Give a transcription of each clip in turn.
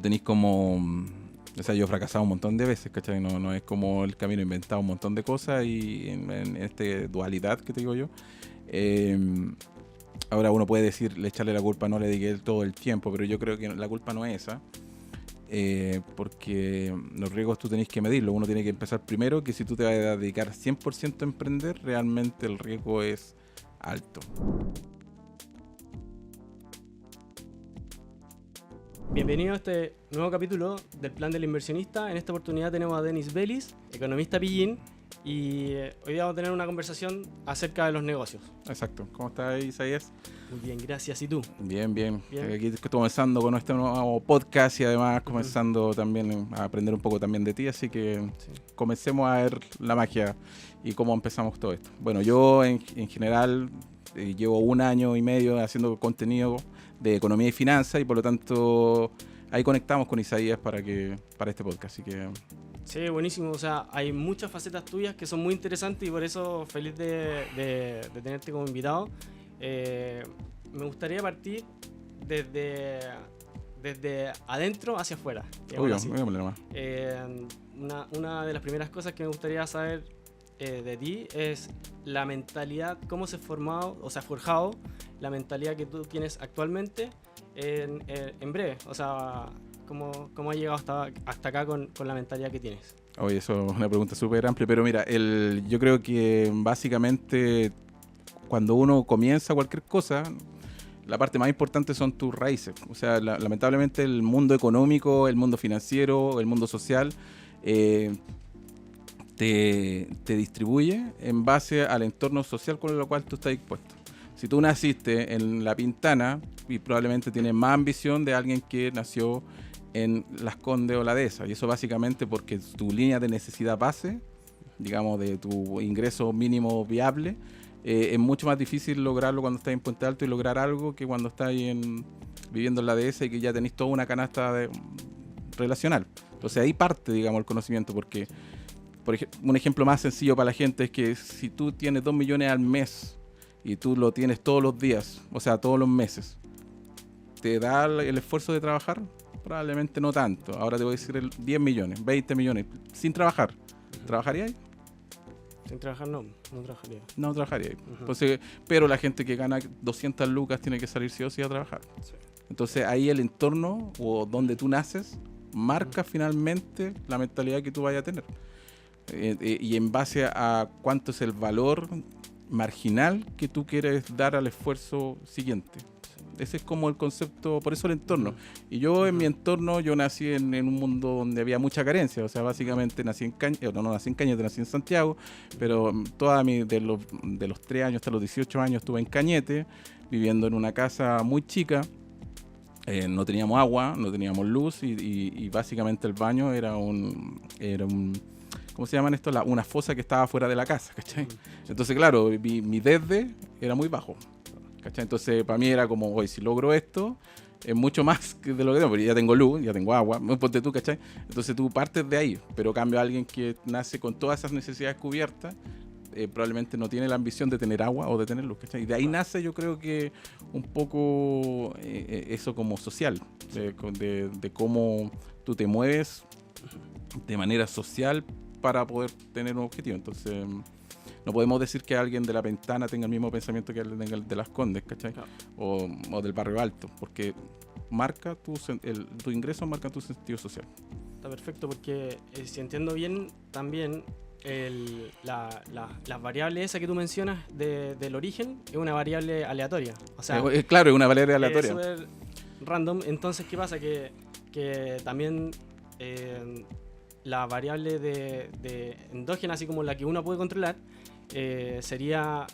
Tenéis como... O sea, yo he fracasado un montón de veces, ¿cachai? No es como el camino, he inventado un montón de cosas y en esta dualidad que te digo yo. eh, Ahora uno puede decir, echarle la culpa, no le dediqué todo el tiempo, pero yo creo que la culpa no es esa. Porque los riesgos tú tenés que medirlo. Uno tiene que empezar primero, que si tú te vas a dedicar 100% a emprender, realmente el riesgo es alto. Bienvenido a este nuevo capítulo del Plan del Inversionista. En esta oportunidad tenemos a Denis Vélez, economista pillín, y hoy día vamos a tener una conversación acerca de los negocios. Exacto. ¿Cómo estás, Isaías? Muy bien, gracias. ¿Y tú? Bien. Bien. Aquí estoy comenzando con este nuevo podcast y además comenzando también a aprender un poco también de ti, así que Sí. comencemos a ver la magia y cómo empezamos todo esto. Bueno, yo en general llevo 1 año y medio haciendo contenido de economía y finanzas y por lo tanto ahí conectamos con Isaías para este podcast, así que... Sí, buenísimo. O sea, hay muchas facetas tuyas que son muy interesantes y por eso feliz de tenerte como invitado. Me gustaría partir desde adentro hacia afuera. Obvio, Así. nomás. Una de las primeras cosas que me gustaría saber de ti es la mentalidad, cómo se ha formado o se ha forjado la mentalidad que tú tienes actualmente en breve. O sea, cómo has llegado hasta acá con la mentalidad que tienes. Oye, eso es una pregunta súper amplia, pero mira, yo creo que básicamente cuando uno comienza cualquier cosa, la parte más importante son tus raíces. O sea, lamentablemente el mundo económico, el mundo financiero, el mundo social, te distribuye en base al entorno social con el cual tú estás expuesto. Si tú naciste en La Pintana, y probablemente tienes más ambición de alguien que nació en Las Condes o La Dehesa. Y eso básicamente porque tu línea de necesidad base, digamos, de tu ingreso mínimo viable, es mucho más difícil lograrlo cuando estás en Puente Alto y lograr algo que cuando estás viviendo en La Dehesa y que ya tenés toda una canasta relacional. Entonces ahí parte, digamos, el conocimiento, porque un ejemplo más sencillo para la gente es que si tú tienes 2 millones al mes y tú lo tienes todos los días, o sea, todos los meses, ¿te da el esfuerzo de trabajar? Probablemente no tanto. Ahora te voy a decir 10 millones, 20 millones, sin trabajar. ¿Trabajarías? Sin trabajar no trabajaría. No trabajaría. Entonces, pero la gente que gana 200 lucas tiene que salir sí o sí a trabajar. Sí. Entonces ahí el entorno o donde tú naces marca finalmente la mentalidad que tú vayas a tener. Y en base a cuánto es el valor marginal que tú quieres dar al esfuerzo siguiente. Ese es como el concepto, por eso el entorno. Y yo en mi entorno, yo nací en un mundo donde había mucha carencia. O sea, básicamente nací en Cañete, no nací en Cañete, nací en Santiago, pero de los 3 años hasta los 18 años estuve en Cañete, viviendo en una casa muy chica. No teníamos agua, no teníamos luz y básicamente el baño era un ¿cómo se llaman esto? Una fosa que estaba fuera de la casa, ¿cachai? Entonces, claro, mi desde era muy bajo, ¿cachai? Entonces, para mí era como, oye, si logro esto, es mucho más que de lo que tengo, porque ya tengo luz, ya tengo agua, ponte tú, ¿cachai? Entonces tú partes de ahí, pero cambio a alguien que nace con todas esas necesidades cubiertas, probablemente no tiene la ambición de tener agua o de tener luz, ¿cachai? Y de ahí nace, yo creo que un poco eso como social, de cómo tú te mueves de manera social para poder tener un objetivo. Entonces, no podemos decir que alguien de La Pintana tenga el mismo pensamiento que alguien de Las Condes, ¿cachai? Claro. O del Barrio Alto, porque marca tu ingreso marca tu sentido social. Está perfecto porque si entiendo bien también las variables esas que tú mencionas del origen es una variable aleatoria. O sea, claro, es una variable aleatoria. Es súper random. Entonces, ¿qué pasa? Que también la variable de endógena, así como la que uno puede controlar, sería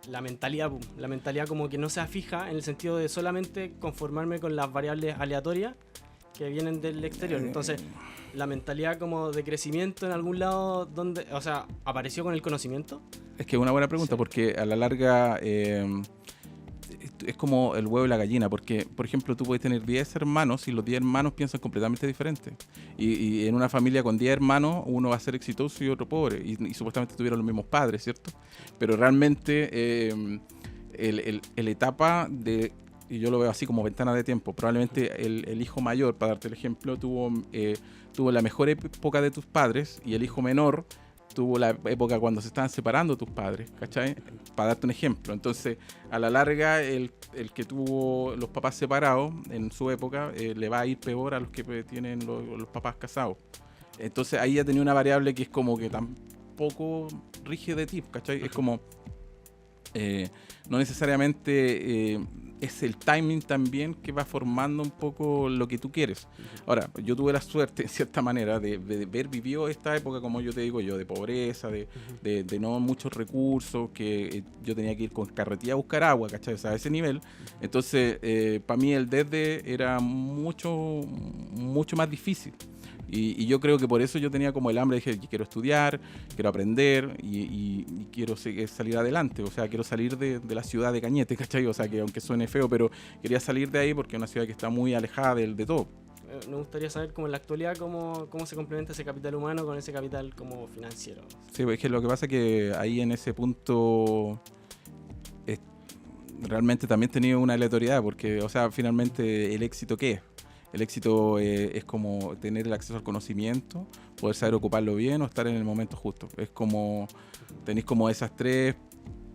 la mentalidad. La mentalidad como que no sea fija en el sentido de solamente conformarme con las variables aleatorias que vienen del exterior. Entonces, la mentalidad como de crecimiento en algún lado, donde, o sea, ¿apareció con el conocimiento? Es que es una buena pregunta, Sí. porque a la larga es como el huevo y la gallina, porque, por ejemplo, tú puedes tener 10 hermanos y los 10 hermanos piensan completamente diferente. Y en una familia con 10 hermanos, uno va a ser exitoso y otro pobre, y supuestamente tuvieron los mismos padres, ¿cierto? Pero realmente la etapa de y yo lo veo así como ventana de tiempo, probablemente el hijo mayor, para darte el ejemplo, tuvo la mejor época de tus padres, y el hijo menor tuvo la época cuando se estaban separando tus padres, ¿cachai? Para darte un ejemplo. Entonces, a la larga, el que tuvo los papás separados en su época, le va a ir peor a los que tienen los papás casados. Entonces, ahí ya tenía una variable que es como que tampoco rige de ti, ¿cachai? Es como, no necesariamente es el timing también que va formando un poco lo que tú quieres. Ahora, yo tuve la suerte, en cierta manera, de ver vivido esta época, como yo te digo yo, de pobreza, de no muchos recursos, que yo tenía que ir con carretilla a buscar agua, ¿cachai? O sea, a ese nivel. Entonces, para mí el desde era mucho más difícil. Y yo creo que por eso yo tenía como el hambre, dije, quiero estudiar, quiero aprender y quiero salir adelante. O sea, quiero salir de la ciudad de Cañete, ¿cachai? O sea, que aunque suene feo, pero quería salir de ahí porque es una ciudad que está muy alejada de todo. Me gustaría saber cómo en la actualidad cómo se complementa ese capital humano con ese capital como financiero. Sí, pues es que lo que pasa es que ahí en ese punto realmente también he tenido una aleatoriedad, porque, o sea, finalmente el éxito, ¿qué es? El éxito es como tener el acceso al conocimiento, poder saber ocuparlo bien o estar en el momento justo. Es como, tenéis como esas tres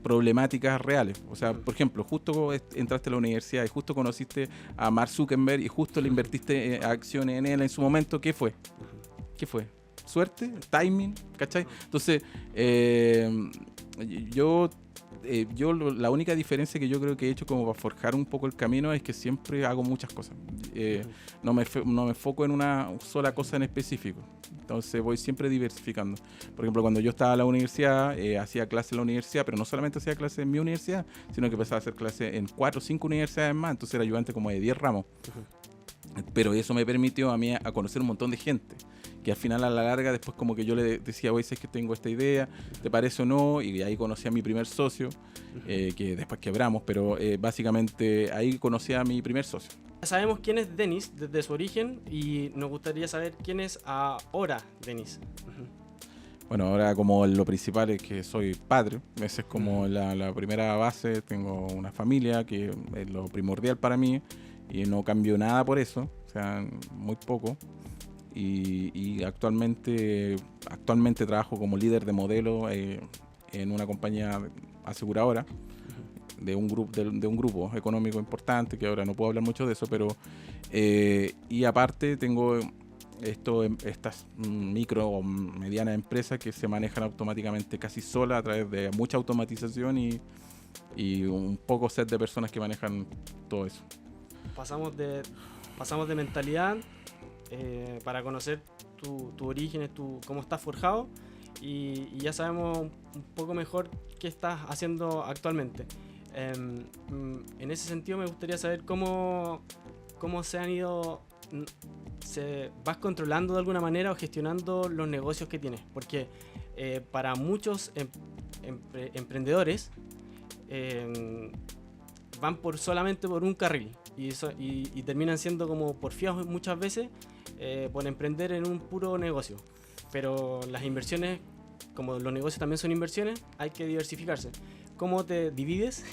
problemáticas reales. O sea, por ejemplo, justo entraste a la universidad y justo conociste a Mark Zuckerberg y justo le invertiste acciones en él en su momento. ¿Qué fue? ¿Qué fue? ¿Suerte? ¿Timing? ¿Cachai? Entonces, la única diferencia que yo creo que he hecho como para forjar un poco el camino es que siempre hago muchas cosas. No me enfoco en una sola cosa en específico. Entonces voy siempre diversificando. Por ejemplo, cuando yo estaba en la universidad, hacía clases en la universidad, pero no solamente hacía clases en mi universidad, sino que empezaba a hacer clases en 4 o 5 universidades más. Entonces era ayudante como de 10 ramos. Pero eso me permitió a mí a conocer un montón de gente, que al final a la larga después como que yo le decía, oye, sé que tengo esta idea, ¿te parece o no? Y ahí conocí a mi primer socio, que después quebramos, pero básicamente ahí conocí a mi primer socio. Ya sabemos quién es Dennis desde su origen y nos gustaría saber quién es ahora Dennis. Bueno, ahora como lo principal es que soy padre, esa es como la primera base, tengo una familia que es lo primordial para mí y no cambio nada por eso, o sea, muy poco. Y actualmente trabajo como líder de modelo en una compañía aseguradora de un grupo económico importante, que ahora no puedo hablar mucho de eso, pero y aparte tengo estas micro o medianas empresas que se manejan automáticamente casi solas a través de mucha automatización y un poco set de personas que manejan todo eso. Pasamos de mentalidad para conocer tu origen, cómo estás forjado y ya sabemos un poco mejor qué estás haciendo actualmente. En ese sentido me gustaría saber cómo se han ido, vas controlando de alguna manera o gestionando los negocios que tienes, porque para muchos emprendedores van solamente por un carril y terminan siendo como porfiados muchas veces por emprender en un puro negocio. Pero las inversiones, como los negocios también son inversiones, hay que diversificarse. ¿Cómo te divides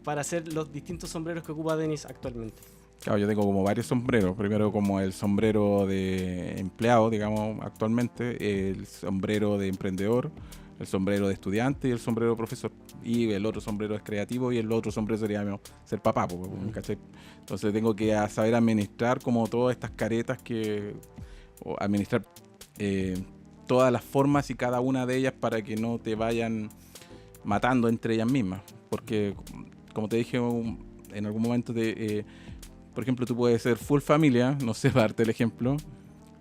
para hacer los distintos sombreros que ocupa Dennis actualmente? Claro, yo tengo como varios sombreros. Primero como el sombrero de empleado, digamos, actualmente, el sombrero de emprendedor, el sombrero de estudiante y el sombrero de profesor. Y el otro sombrero es creativo y el otro sombrero sería ser papá, ¿cachai? Entonces tengo que saber administrar como todas estas caretas o administrar todas las formas y cada una de ellas para que no te vayan matando entre ellas mismas. Porque, como te dije en algún momento, por ejemplo, tú puedes ser full familia, no sé, para darte el ejemplo,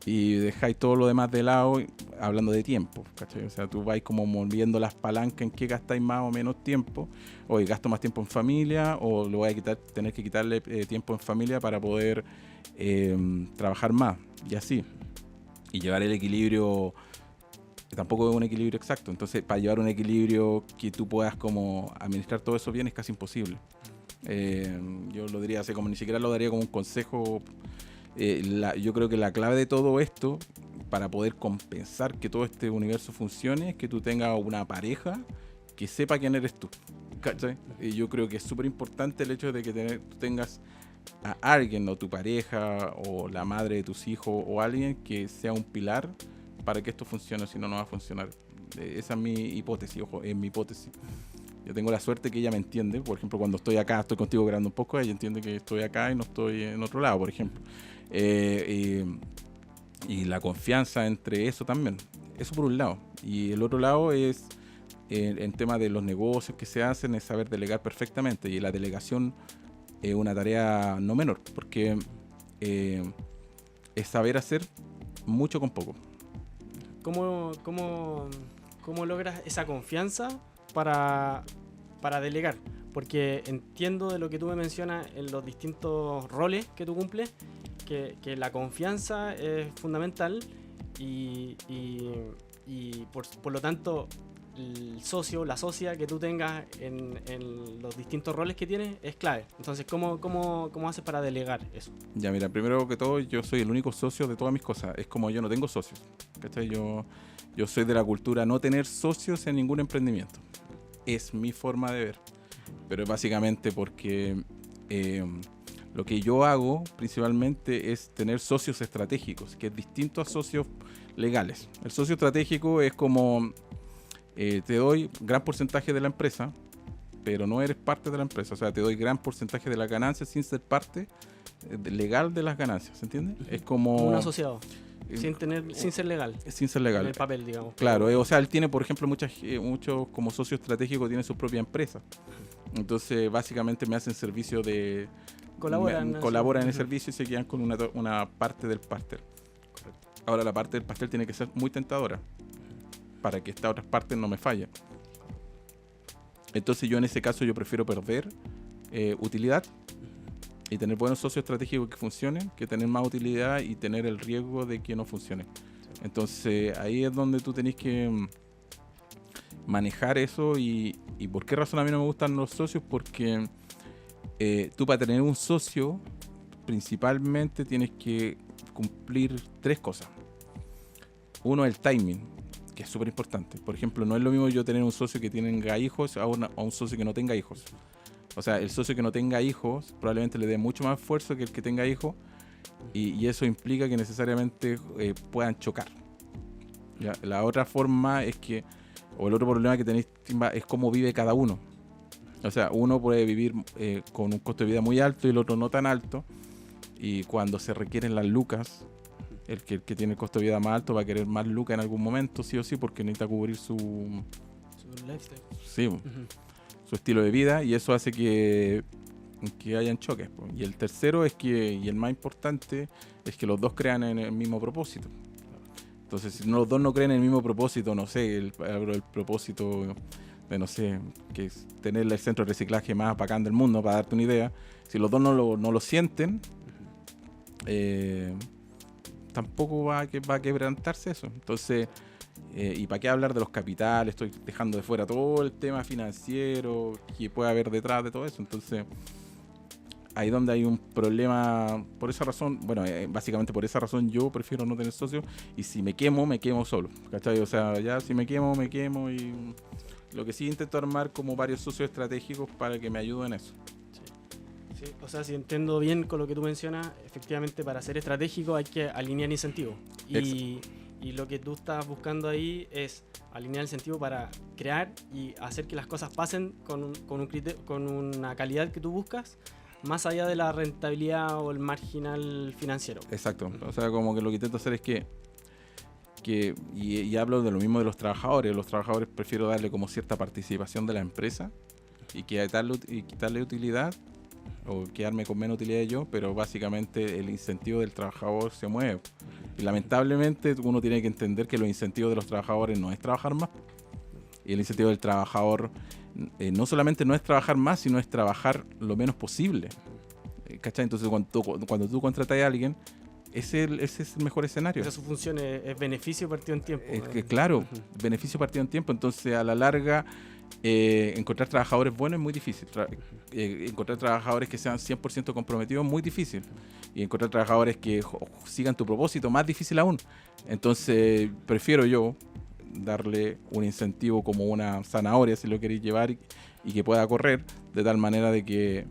y dejáis todo lo demás de lado hablando de tiempo, ¿cachai? O sea, tú vais como moviendo las palancas en qué gastáis más o menos tiempo, o gasto más tiempo en familia, o lo voy a tener que quitarle tiempo en familia para poder trabajar más, y así. Y llevar el equilibrio, tampoco es un equilibrio exacto, entonces para llevar un equilibrio que tú puedas como administrar todo eso bien es casi imposible. Yo lo diría así, como ni siquiera lo daría como un consejo. Yo creo que la clave de todo esto, para poder compensar que todo este universo funcione, es que tú tengas una pareja que sepa quién eres tú. ¿cachai? Y yo creo que es súper importante el hecho de que tú tengas a alguien, o tu pareja, o la madre de tus hijos, o alguien que sea un pilar para que esto funcione, si no, no va a funcionar. Esa es mi hipótesis, ojo, es mi hipótesis. Yo tengo la suerte que ella me entiende. Por ejemplo, cuando estoy acá, estoy contigo grabando un poco, ella entiende que estoy acá y no estoy en otro lado, por ejemplo. Y la confianza entre eso también. Eso por un lado. Y el otro lado es, en tema de los negocios que se hacen, es saber delegar perfectamente. Y la delegación es una tarea no menor, porque es saber hacer mucho con poco. ¿Cómo logras esa confianza para delegar? Porque entiendo de lo que tú me mencionas en los distintos roles que tú cumples, que la confianza es fundamental y por lo tanto el socio, la socia que tú tengas en los distintos roles que tienes es clave. Entonces, ¿cómo haces para delegar eso? Ya, mira, primero que todo, yo soy el único socio de todas mis cosas. Es como yo no tengo socios, ¿cachai? Yo soy de la cultura no tener socios en ningún emprendimiento. Es mi forma de ver. Pero es básicamente porque lo que yo hago principalmente es tener socios estratégicos, que es distinto a socios legales. El socio estratégico es como... te doy gran porcentaje de la empresa, pero no eres parte de la empresa. O sea, te doy gran porcentaje de las ganancias sin ser parte legal de las ganancias, ¿se entiende? Es como un asociado, sin ser legal. Sin ser legal. En el papel, digamos. Claro, o sea, él tiene, por ejemplo, muchos como socio estratégico tiene su propia empresa. Entonces, básicamente me hacen servicio de... Colaboran en el servicio y se quedan con una parte del pastel. Ahora, la parte del pastel tiene que ser muy tentadora para que estas otras partes no me fallen. Entonces yo en ese caso yo prefiero perder utilidad y tener buenos socios estratégicos que funcionen, que tener más utilidad y tener el riesgo de que no funcione. Entonces ahí es donde tú tenés que manejar eso. Y ¿por qué razón a mí no me gustan los socios? Porque tú, para tener un socio, principalmente tienes que cumplir 3 cosas. Uno, el timing, que es súper importante. Por ejemplo, no es lo mismo yo tener un socio que tenga hijos a un socio que no tenga hijos. O sea, el socio que no tenga hijos probablemente le dé mucho más esfuerzo que el que tenga hijos, y eso implica que necesariamente puedan chocar. ¿Ya? La otra forma es que, o el otro problema que tenéis es cómo vive cada uno. O sea, uno puede vivir con un costo de vida muy alto y el otro no tan alto, y cuando se requieren las lucas, el que tiene el costo de vida más alto va a querer más lucas en algún momento, sí o sí, porque necesita cubrir su lifestyle. Sí, su estilo de vida, y eso hace que hayan choques. Y el tercero es y el más importante, es que los dos crean en el mismo propósito. Entonces, si los dos no creen en el mismo propósito, no sé, el propósito de, no sé, que es tener el centro de reciclaje más bacán del mundo, para darte una idea, si los dos no lo sienten, tampoco va a quebrantarse eso. Entonces, ¿y para qué hablar de los capitales? Estoy dejando de fuera todo el tema financiero que puede haber detrás de todo eso. Entonces, ahí donde hay un problema. Por esa razón, bueno, básicamente por esa razón yo prefiero no tener socios, y si me quemo solo, ¿cachai? O sea, ya si me quemo, y lo que sí intento armar como varios socios estratégicos para que me ayuden en eso. Sí, o sea, si entiendo bien con lo que tú mencionas, efectivamente para ser estratégico hay que alinear incentivos. Y lo que tú estás buscando ahí es alinear el incentivo para crear y hacer que las cosas pasen con una calidad que tú buscas, más allá de la rentabilidad o el marginal financiero. Exacto. O sea, como que lo que intento hacer es que y hablo de lo mismo de los trabajadores. Los trabajadores prefiero darle como cierta participación de la empresa y quitarle utilidad, o quedarme con menos utilidad yo, pero básicamente el incentivo del trabajador se mueve. Y lamentablemente uno tiene que entender que los incentivos de los trabajadores no es trabajar más. Y el incentivo del trabajador no solamente no es trabajar más, sino es trabajar lo menos posible. ¿Cachai? Entonces cuando tú contratas a alguien, ese es el mejor escenario. Esa su función es beneficio partido en tiempo. Claro, beneficio partido en tiempo. Entonces, a la larga, encontrar trabajadores buenos es muy difícil. Encontrar trabajadores que sean 100% comprometidos es muy difícil. Y encontrar trabajadores que sigan tu propósito, más difícil aún. Entonces, prefiero yo darle un incentivo como una zanahoria, si lo queréis llevar, y que pueda correr de tal manera de que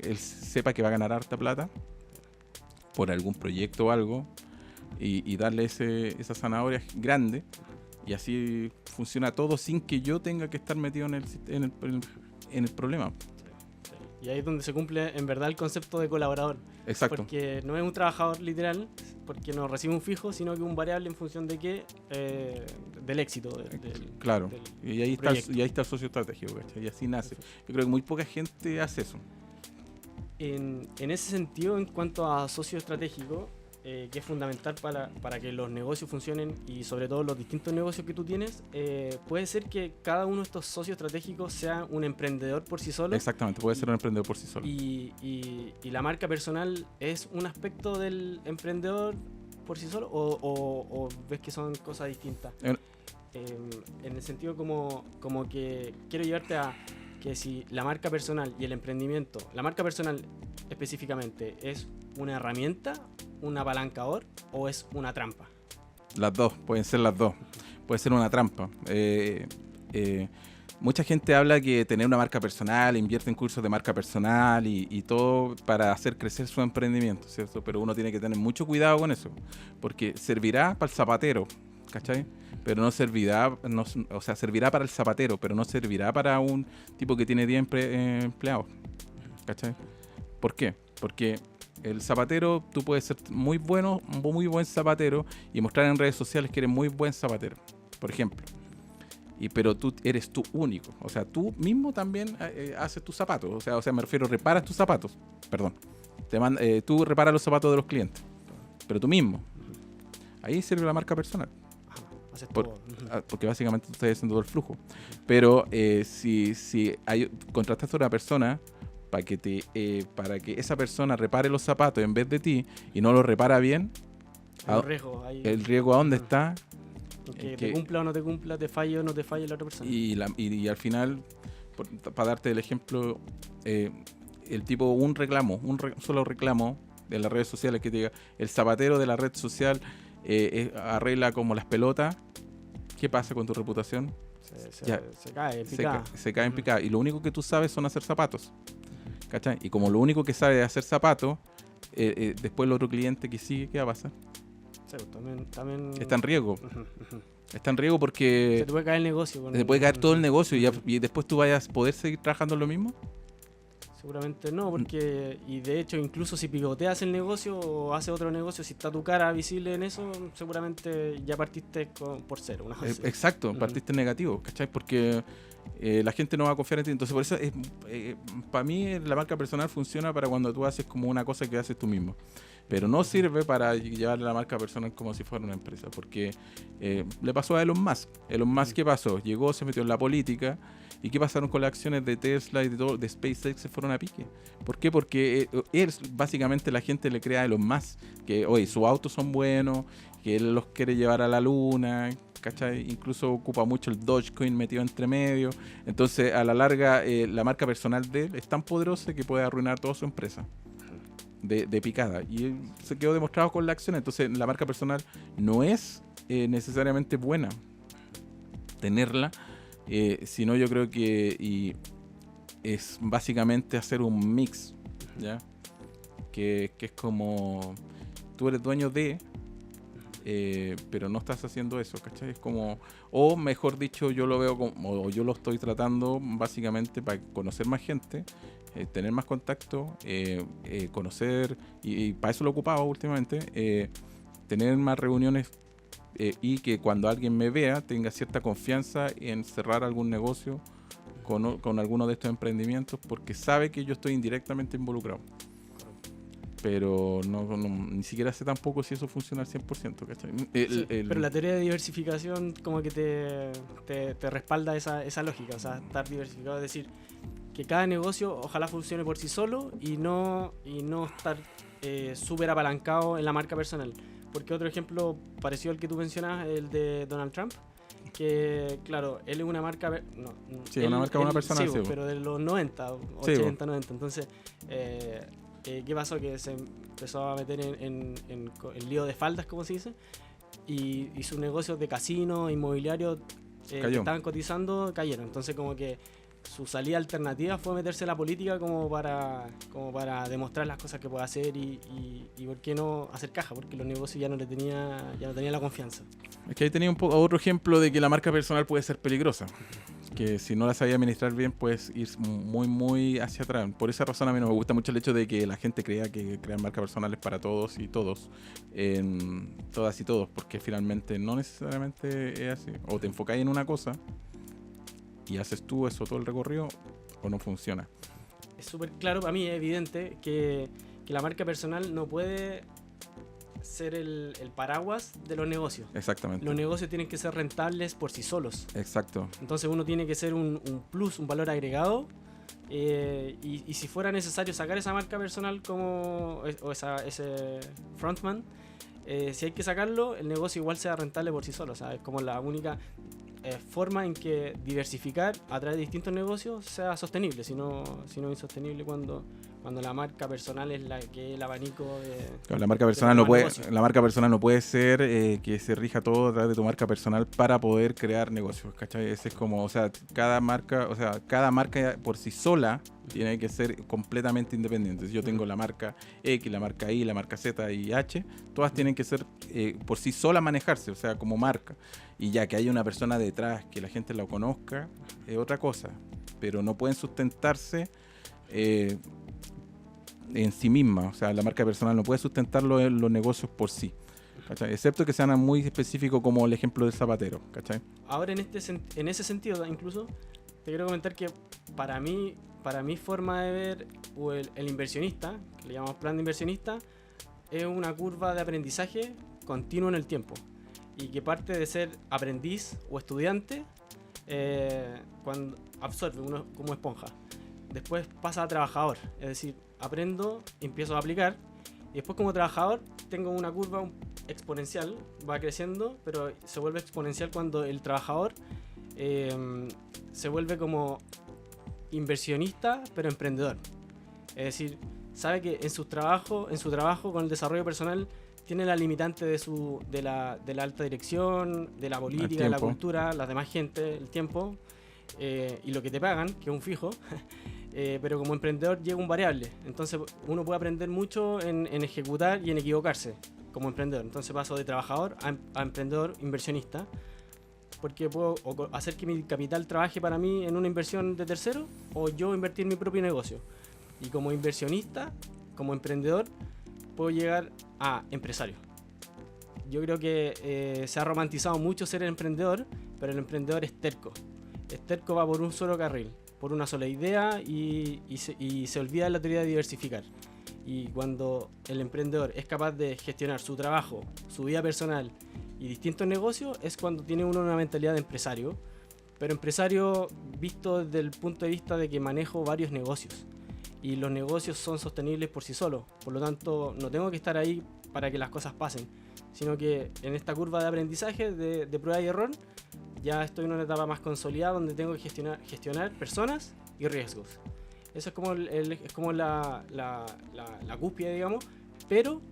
él sepa que va a ganar harta plata por algún proyecto o algo y darle esa zanahoria grande, y así funciona todo sin que yo tenga que estar metido en el problema. Y ahí es donde se cumple en verdad el concepto de colaborador. Exacto. Porque no es un trabajador literal, porque no recibe un fijo, sino que un variable en función de qué, del éxito. Claro. Del y ahí proyecto. está el socio estratégico, ¿cachai? Y así nace. Yo creo que muy poca gente hace eso. En ese sentido, en cuanto a socio estratégico, que es fundamental para que los negocios funcionen y sobre todo los distintos negocios que tú tienes, puede ser que cada uno de estos socios estratégicos sea un emprendedor por sí solo. Exactamente, puede ser un emprendedor por sí solo. Y la marca personal es un aspecto del emprendedor por sí solo, o ves que son cosas distintas. En el sentido como que quiero llevarte a que si la marca personal y el emprendimiento, la marca personal específicamente, ¿es una herramienta, un apalancador o es una trampa? Las dos, pueden ser las dos. Puede ser una trampa. Mucha gente habla que tener una marca personal, invierte en cursos de marca personal y todo para hacer crecer su emprendimiento, ¿cierto? Pero uno tiene que tener mucho cuidado con eso, porque servirá para el zapatero, ¿cachai? Pero no servirá, o sea, servirá para el zapatero, pero no servirá para un tipo que tiene 10 empleados, ¿cachai? ¿Por qué? Porque el zapatero, tú puedes ser muy bueno, muy buen zapatero y mostrar en redes sociales que eres muy buen zapatero, por ejemplo. Pero tú eres tú único. O sea, tú mismo también haces tus zapatos. O sea, me refiero, reparas tus zapatos. Perdón. Tú reparas los zapatos de los clientes. Pero tú mismo. Ahí sirve la marca personal. Haces todo. Porque básicamente tú estás haciendo todo el flujo. Pero si contrataste a una persona para que esa persona repare los zapatos en vez de ti y no los repara bien, el riesgo ¿a dónde está? Que te cumpla o no te cumpla, te falle o no te falle la otra persona. Y al final, para darte el ejemplo, el tipo, un solo reclamo de las redes sociales que te diga, el zapatero de la red social arregla como las pelotas, ¿qué pasa con tu reputación? Se cae en picada. Se cae en picada. Y lo único que tú sabes son hacer zapatos, ¿cachai? Y como lo único que sabe es hacer zapatos, después el otro cliente que sigue, ¿qué va a pasar? También está en riesgo. Está en riesgo porque se te puede caer el negocio. Se puede caer todo el negocio y después tú vayas a poder seguir trabajando en lo mismo. Seguramente no, porque y de hecho incluso si pivoteas el negocio o haces otro negocio, si está tu cara visible en eso, seguramente ya partiste por cero. Exacto, partiste negativo, ¿cachai? Porque la gente no va a confiar en ti. Entonces por eso para mí la marca personal funciona para cuando tú haces como una cosa que haces tú mismo. Pero no sirve para llevar la marca personal como si fuera una empresa, porque le pasó a Elon Musk. Elon Musk, ¿qué pasó? Llegó, se metió en la política. ¿Y qué pasaron con las acciones de Tesla y de SpaceX? Se fueron a pique. ¿Por qué? Porque básicamente la gente le crea a Elon Musk que, oye, sus autos son buenos, que él los quiere llevar a la luna, ¿cachai? Incluso ocupa mucho el Dogecoin metido entre medio. Entonces, a la larga, la marca personal de él es tan poderosa que puede arruinar toda su empresa. De picada, y se quedó demostrado con la acción. Entonces la marca personal no es necesariamente buena tenerla, sino yo creo que es básicamente hacer un mix, ¿ya? Que es como tú eres dueño de, pero no estás haciendo eso, ¿cachai? Es como, o mejor dicho, yo lo veo como, o yo lo estoy tratando básicamente para conocer más gente, tener más contacto, conocer, y para eso lo he ocupado últimamente, tener más reuniones y que cuando alguien me vea tenga cierta confianza en cerrar algún negocio con alguno de estos emprendimientos, porque sabe que yo estoy indirectamente involucrado. Pero ni siquiera sé tampoco si eso funciona al 100%, ¿cachai? Pero la teoría de diversificación como que te respalda esa lógica, o sea, estar diversificado, es decir, que cada negocio ojalá funcione por sí solo y no estar súper apalancado en la marca personal. Porque otro ejemplo parecido al que tú mencionas, el de Donald Trump, que claro, él es una marca... una marca de una persona. Sí, pero de los 90, 80, 90. Entonces, ¿qué pasó? Que se empezó a meter en el lío de faldas, como se dice, y sus negocios de casino, inmobiliario, que estaban cotizando, cayeron. Entonces como que su salida alternativa fue meterse en la política como para demostrar las cosas que puede hacer y por qué no hacer caja, porque los negocios ya no tenían la confianza. Es que ahí tenía otro ejemplo de que la marca personal puede ser peligrosa. Que si no la sabía administrar bien, puedes ir muy, muy hacia atrás. Por esa razón a mí no me gusta mucho el hecho de que la gente crea que crear marcas personales para todos y todos, todas y todos, porque finalmente no necesariamente es así. O te enfocáis en una cosa y haces tú eso todo el recorrido, o no funciona. Es súper claro para mí, es evidente que la marca personal no puede ser el paraguas de los negocios. Exactamente. Los negocios tienen que ser rentables por sí solos. Exacto. Entonces uno tiene que ser un plus, un valor agregado. Y si fuera necesario sacar esa marca personal o ese frontman, si hay que sacarlo, el negocio igual sea rentable por sí solo. O sea, es como la única forma en que diversificar a través de distintos negocios sea sostenible, si no insostenible cuando la marca personal es la que el abanico claro, la marca personal no puede ser que se rija todo a través de tu marca personal para poder crear negocios, ¿cachai? Ese es como, o sea, cada marca por sí sola tiene que ser completamente independiente. Si yo tengo la marca X, la marca Y, la marca Z y H, todas tienen que ser por sí solas manejarse, o sea, como marca. Y ya que haya una persona detrás, que la gente la conozca, es otra cosa. Pero no pueden sustentarse en sí misma. O sea, la marca personal no puede sustentarlo en los negocios por sí, ¿cachai? Excepto que sean muy específicos, como el ejemplo del zapatero, ¿cachai? Ahora, en ese sentido, incluso, te quiero comentar que para mi forma de ver, o el inversionista, que le llamamos plan de inversionista, es una curva de aprendizaje continuo en el tiempo. Y que parte de ser aprendiz o estudiante, cuando absorbe uno como esponja. Después pasa a trabajador, es decir, aprendo, empiezo a aplicar, y después como trabajador tengo una curva exponencial, va creciendo, pero se vuelve exponencial cuando el trabajador se vuelve como inversionista, pero emprendedor. Es decir, sabe que en su trabajo con el desarrollo personal tiene la limitante de la alta dirección, de la política, de la cultura, las demás gente, el tiempo y lo que te pagan, que es un fijo. Pero como emprendedor llega un variable. Entonces uno puede aprender mucho en ejecutar y en equivocarse como emprendedor. Entonces paso de trabajador a emprendedor inversionista, porque puedo hacer que mi capital trabaje para mí en una inversión de tercero, o yo invertir en mi propio negocio. Y como inversionista, como emprendedor, puedo llegar a empresario. Yo creo que se ha romantizado mucho ser emprendedor, pero el emprendedor es terco. Va por un solo carril, por una sola idea, y se olvida de la teoría de diversificar. Y cuando el emprendedor es capaz de gestionar su trabajo, su vida personal y distintos negocios, es cuando tiene uno una mentalidad de empresario, pero empresario visto desde el punto de vista de que manejo varios negocios. Y los negocios son sostenibles por sí solos, por lo tanto no tengo que estar ahí para que las cosas pasen, sino que en esta curva de aprendizaje, de prueba y error, ya estoy en una etapa más consolidada donde tengo que gestionar personas y riesgos. Eso es como la cúspide, digamos, pero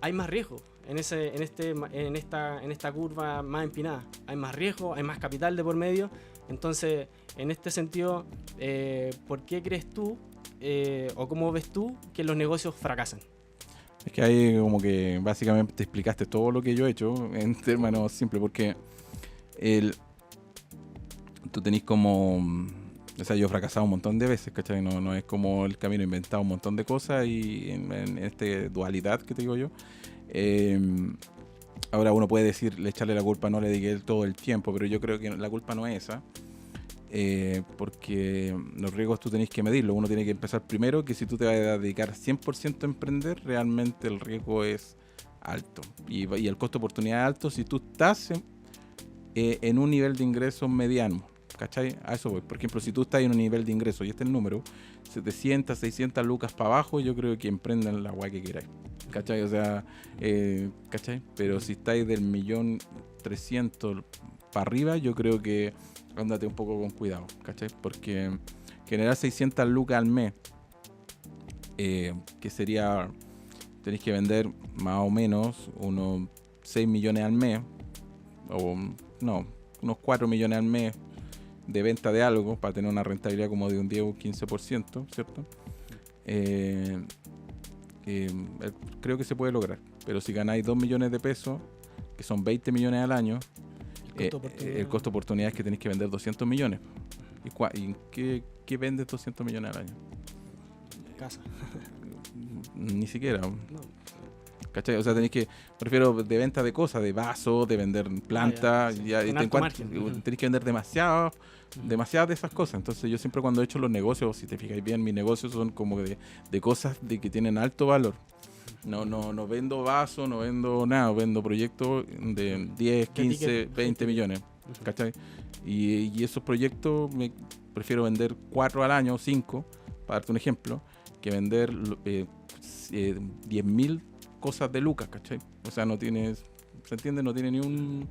hay más riesgo en esta curva más empinada. Hay más riesgo, hay más capital de por medio. Entonces, en este sentido, ¿por qué crees tú o cómo ves tú que los negocios fracasan? Es que ahí como que básicamente te explicaste todo lo que yo he hecho en términos simples, porque tú tenés como... O sea, yo he fracasado un montón de veces, ¿cachai? No es como el camino, he inventado un montón de cosas y en esta dualidad que te digo yo. Ahora uno puede echarle la culpa, no le dediqué todo el tiempo, pero yo creo que la culpa no es esa. Porque los riesgos tú tenés que medirlo. Uno tiene que empezar primero que si tú te vas a dedicar 100% a emprender, realmente el riesgo es alto y el costo de oportunidad es alto si tú estás en un nivel de ingresos mediano, ¿cachai? A eso voy. Por ejemplo, si tú estás en un nivel de ingresos y este es el número, 700, 600 lucas para abajo, yo creo que emprendan la guay que queráis, ¿cachai? O sea, ¿cachai? Pero si estáis del 1.300.000 para arriba, yo creo que ándate un poco con cuidado, ¿cachai? Porque generar 600 lucas al mes, que sería, tenéis que vender más o menos unos 6 millones al mes, o no, unos 4 millones al mes, de venta de algo para tener una rentabilidad como de un 10 o un 15%, ¿cierto? Creo que se puede lograr. Pero si ganáis 2 millones de pesos, que son 20 millones al año, el costo de oportunidad es que tenéis que vender 200 millones. ¿Y qué vendes 200 millones al año? Casa. Ni siquiera. No. ¿Cachai? O sea, prefiero de venta de cosas, de vasos, de vender plantas, sí. tenés que vender demasiadas de esas cosas. Entonces yo siempre cuando he hecho los negocios, si te fijáis bien, mis negocios son como de cosas de que tienen alto valor. No vendo vasos, no vendo nada, vendo proyectos de 10, 15, 20 millones. ¿Cachai? Y esos proyectos prefiero vender 4 al año, 5, para darte un ejemplo, que vender 10.000 cosas de lucas, ¿cachai? O sea, no tienes, ¿se entiende? No tiene ni un...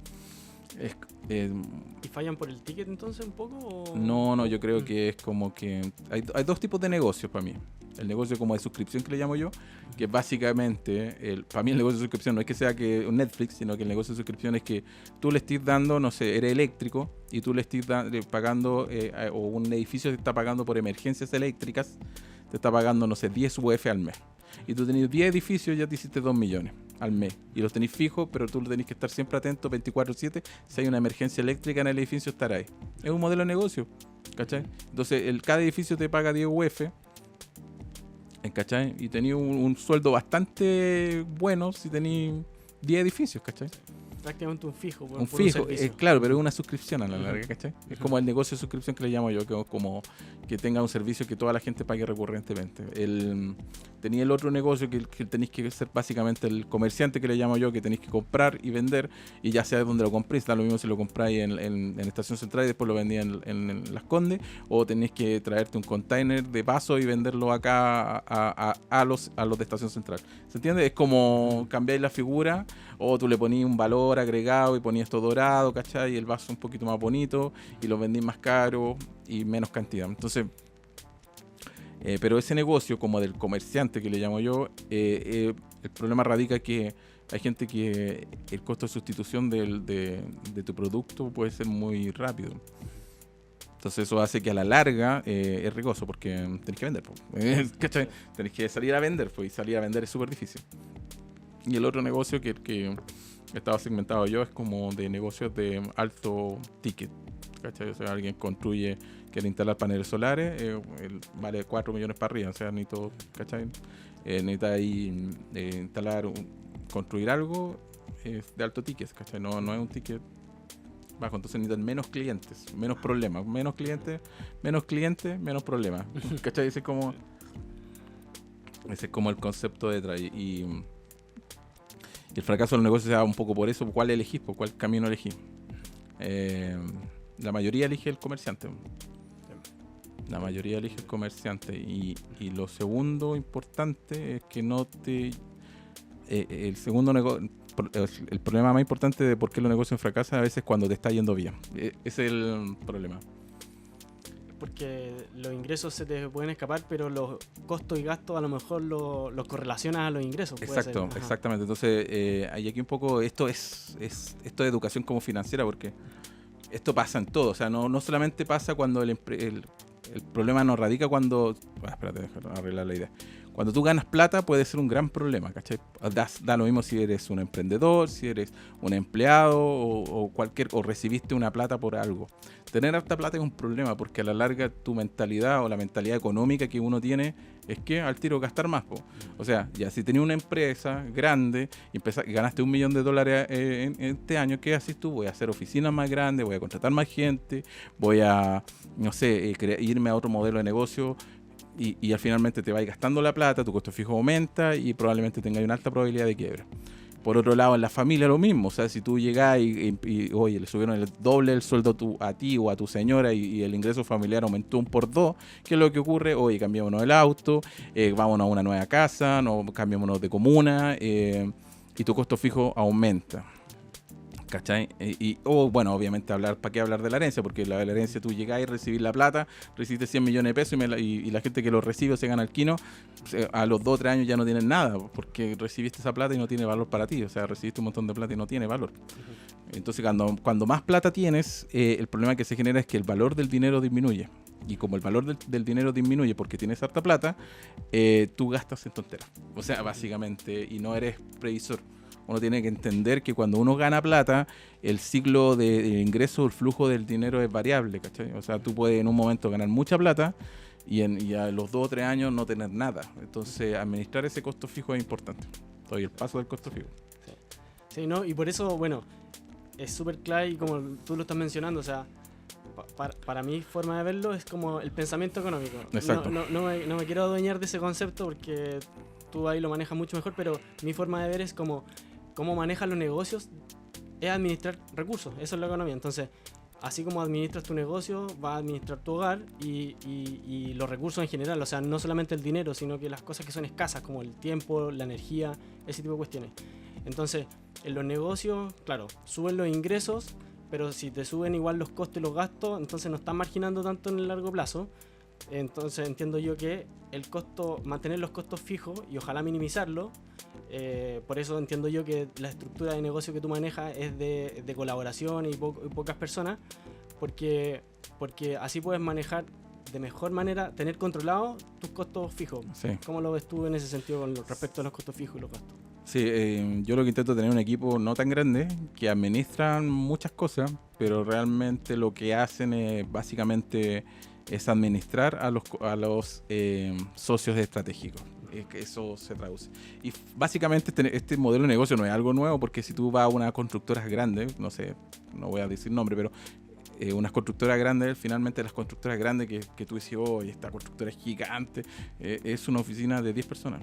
¿Y fallan por el ticket entonces un poco? ¿O? No, yo creo que es como que... Hay dos tipos de negocios para mí. El negocio como de suscripción que le llamo yo, que básicamente, para mí el negocio de suscripción no es que sea que un Netflix, sino que el negocio de suscripción es que tú le estés dando, no sé, eres eléctrico y tú le estés pagando, o un edificio te está pagando por emergencias eléctricas, te está pagando, no sé, 10 UF al mes. Y tú tenés 10 edificios, ya te hiciste 2 millones al mes. Y los tenés fijos, pero tú tenés que estar siempre atento 24/7. Si hay una emergencia eléctrica en el edificio, estar ahí. Es un modelo de negocio, ¿cachai? Entonces, cada edificio te paga 10 UF, ¿cachai? Y tenés un sueldo bastante bueno si tenés 10 edificios, ¿cachai? Prácticamente un fijo. Un fijo, claro, pero es una suscripción a la larga, ¿cachai? Es como el negocio de suscripción que le llamo yo, que es como que tenga un servicio que toda la gente pague recurrentemente. Tenía el otro negocio que tenéis que ser básicamente el comerciante que le llamo yo, que tenéis que comprar y vender, y ya sea donde lo compréis, da lo mismo si lo compráis en Estación Central y después lo vendí en Las Condes, o tenéis que traerte un container de paso y venderlo acá a los de Estación Central. ¿Se entiende? Es como cambiáis la figura, o tú le ponías un valor agregado y ponías esto dorado, ¿cachai? Y el vaso un poquito más bonito y lo vendís más caro y menos cantidad. Entonces, pero ese negocio como del comerciante que le llamo yo, el problema radica que hay gente que el costo de sustitución de tu producto puede ser muy rápido. Entonces eso hace que a la larga es riesgoso porque tenés que vender, ¿cachai? Tenés que salir a vender, y salir a vender es súper difícil. Y el otro negocio que estaba segmentado yo es como de negocios de alto ticket, ¿cachai? O sea, alguien quiere instalar paneles solares, vale 4 millones para arriba, o sea, necesito, ¿cachai? Necesita ahí construir algo de alto ticket, ¿cachai? No es un ticket bajo, entonces necesitan menos clientes, menos problemas, menos clientes, menos problemas, ¿cachai? Ese es como el concepto detrás. Y el fracaso del negocio se da un poco por eso. ¿Cuál elegís? ¿Por cuál camino elegís? La mayoría elige el comerciante. La mayoría elige el comerciante. Y lo segundo importante es que no te... el problema más importante de por qué los negocios fracasan a veces es cuando te está yendo bien. Ese es el problema. Porque los ingresos se te pueden escapar, pero los costos y gastos a lo mejor los correlacionas a los ingresos. Exacto, exactamente. Entonces, hay aquí un poco, esto es de educación como financiera, porque esto pasa en todo. O sea, no solamente pasa cuando el problema no radica cuando... espérate, déjame arreglar la idea. Cuando tú ganas plata puede ser un gran problema, ¿cachai? Da lo mismo si eres un emprendedor, si eres un empleado o recibiste una plata por algo. Tener harta plata es un problema porque a la larga tu mentalidad o la mentalidad económica que uno tiene es que al tiro gastar más. O sea, ya si tenías una empresa grande y ganaste $1 millón en este año, ¿qué haces tú? Voy a hacer oficinas más grandes, voy a contratar más gente, voy a, no sé, irme a otro modelo de negocio. Y al finalmente te vas gastando la plata, tu costo fijo aumenta y probablemente tengas una alta probabilidad de quiebra. Por otro lado, en la familia lo mismo. O sea, si tú llegas y oye, le subieron el doble el sueldo a ti o a tu señora y el ingreso familiar aumentó 1 por 2, ¿qué es lo que ocurre? Oye, cambiémonos el auto, vámonos a una nueva casa, cambiémonos de comuna y tu costo fijo aumenta. ¿Cachai? O bueno, obviamente ¿para qué hablar de la herencia? Porque la herencia tú llegás y recibís la plata, recibiste 100 millones de pesos y la gente que lo recibe o se gana el quino, a los 2 o 3 años ya no tienen nada, porque recibiste esa plata y no tiene valor para ti, o sea, recibiste un montón de plata y no tiene valor. Entonces cuando más plata tienes, el problema que se genera es que el valor del dinero disminuye. Y como el valor del dinero disminuye porque tienes harta plata, tú gastas en tonteras. O sea, básicamente, y no eres previsor. Uno tiene que entender que cuando uno gana plata, el ciclo de ingreso, el flujo del dinero es variable, ¿cachai? O sea, tú puedes en un momento ganar mucha plata y a los 2 o 3 años no tener nada. Entonces, administrar ese costo fijo es importante. Doy el paso del costo fijo. Sí, ¿no? Y por eso, bueno, es súper clave y como tú lo estás mencionando, o sea, para mi forma de verlo es como el pensamiento económico. Exacto. No me quiero adueñar de ese concepto porque tú ahí lo manejas mucho mejor, pero mi forma de ver es como cómo manejas los negocios es administrar recursos, eso es la economía. Entonces, así como administras tu negocio, vas a administrar tu hogar y los recursos en general, o sea, no solamente el dinero, sino que las cosas que son escasas, como el tiempo, la energía, ese tipo de cuestiones. Entonces, en los negocios, claro, suben los ingresos, pero si te suben igual los costos y los gastos, entonces no estás marginando tanto en el largo plazo. Entonces entiendo yo que el costo, mantener los costos fijos y ojalá minimizarlo. Por eso entiendo yo que la estructura de negocio que tú manejas es de colaboración y pocas personas, porque así puedes manejar de mejor manera, tener controlado tus costos fijos. Sí. ¿Cómo lo ves tú en ese sentido con respecto a los costos fijos y los gastos? Sí, yo lo que intento es tener un equipo no tan grande, que administran muchas cosas, pero realmente lo que hacen es básicamente es administrar a los socios estratégicos. Que eso se traduce. Y básicamente este modelo de negocio no es algo nuevo, porque si tú vas a unas constructoras grandes, no sé, no voy a decir nombre, pero unas constructoras grandes, finalmente las constructoras grandes que tú dices, oye, esta constructora es gigante, es una oficina de 10 personas.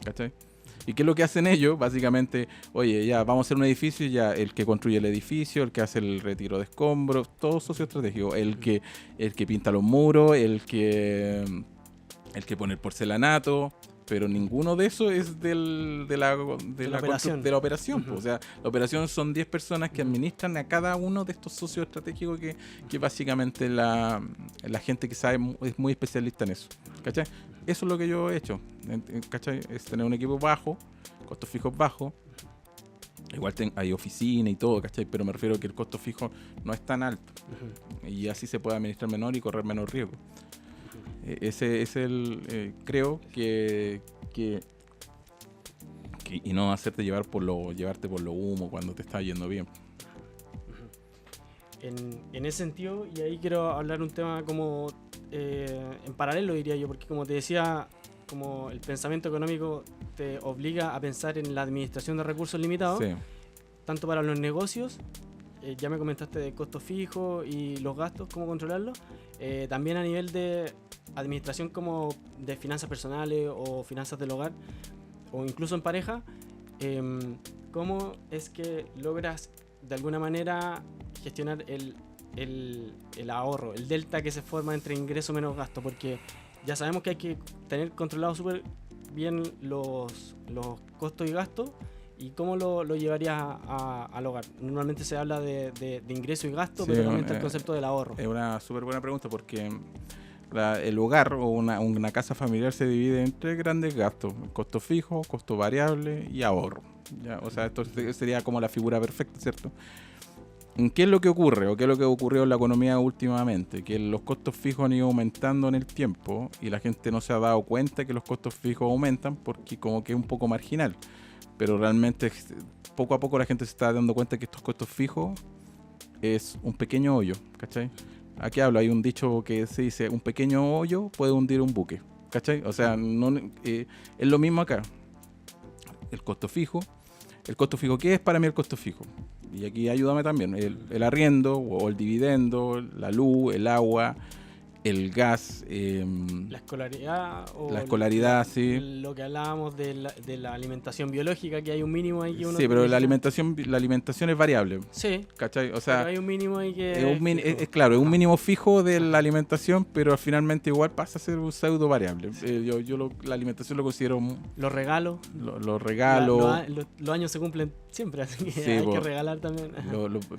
¿Cachai? ¿Y qué es lo que hacen ellos? Básicamente, oye, ya vamos a hacer un edificio, ya el que construye el edificio, el que hace el retiro de escombros, todo socio estratégico, el que pinta los muros, el que pone el porcelanato, pero ninguno de eso es de la operación. Uh-huh. O sea, la operación son 10 personas que administran a cada uno de estos socios estratégicos que básicamente la gente que sabe es muy especialista en eso. ¿Cachai? Eso es lo que yo he hecho. ¿Cachai? Es tener un equipo bajo, costos fijos bajos. Igual hay oficina y todo, ¿cachai? Pero me refiero a que el costo fijo no es tan alto. Uh-huh. Y así se puede administrar menor y correr menos riesgo. Ese es creo que y no hacerte llevarte por lo humo cuando te está yendo bien. En ese sentido, y ahí quiero hablar un tema como en paralelo, diría yo, porque como te decía, como el pensamiento económico te obliga a pensar en la administración de recursos limitados, sí, tanto para los negocios, ya me comentaste de costos fijos y los gastos, cómo controlarlos, también a nivel de administración como de finanzas personales o finanzas del hogar o incluso en pareja, ¿cómo es que logras de alguna manera gestionar el ahorro, el delta que se forma entre ingreso menos gasto? Porque ya sabemos que hay que tener controlado súper bien los costos y gastos. ¿Y cómo lo llevarías al hogar? Normalmente se habla de ingreso y gasto, sí, pero también está el concepto del ahorro. Es una súper buena pregunta porque el hogar o una casa familiar se divide en 3 grandes gastos: costo fijo, costo variable y ahorro. ¿Ya? O sea, esto sería como la figura perfecta, ¿cierto? ¿Qué es lo que ocurre o qué es lo que ocurrió en la economía últimamente? Que los costos fijos han ido aumentando en el tiempo y la gente no se ha dado cuenta que los costos fijos aumentan porque como que es un poco marginal. Pero realmente poco a poco la gente se está dando cuenta que estos costos fijos es un pequeño hoyo, ¿cachai? Aquí hablo, hay un dicho que se dice, un pequeño hoyo puede hundir un buque, ¿cachai? O sea, es lo mismo acá. El costo fijo, ¿qué es para mí el costo fijo? Y aquí ayúdame también, el arriendo o el dividendo, la luz, el agua, el gas, La escolaridad o la escolaridad, sí. lo que hablábamos de la alimentación biológica, que hay un mínimo ahí que uno Sí, pero la necesita. alimentación es variable, Sí, ¿cachai? O pero sea, hay un mínimo ahí es, un que fijo. claro, es un Ajá, mínimo fijo de la ajá. alimentación, pero finalmente igual pasa a ser un pseudo variable. La alimentación lo considero Los regalos. los regalos, Los años se cumplen siempre, así que sí, hay que regalar también. Ajá.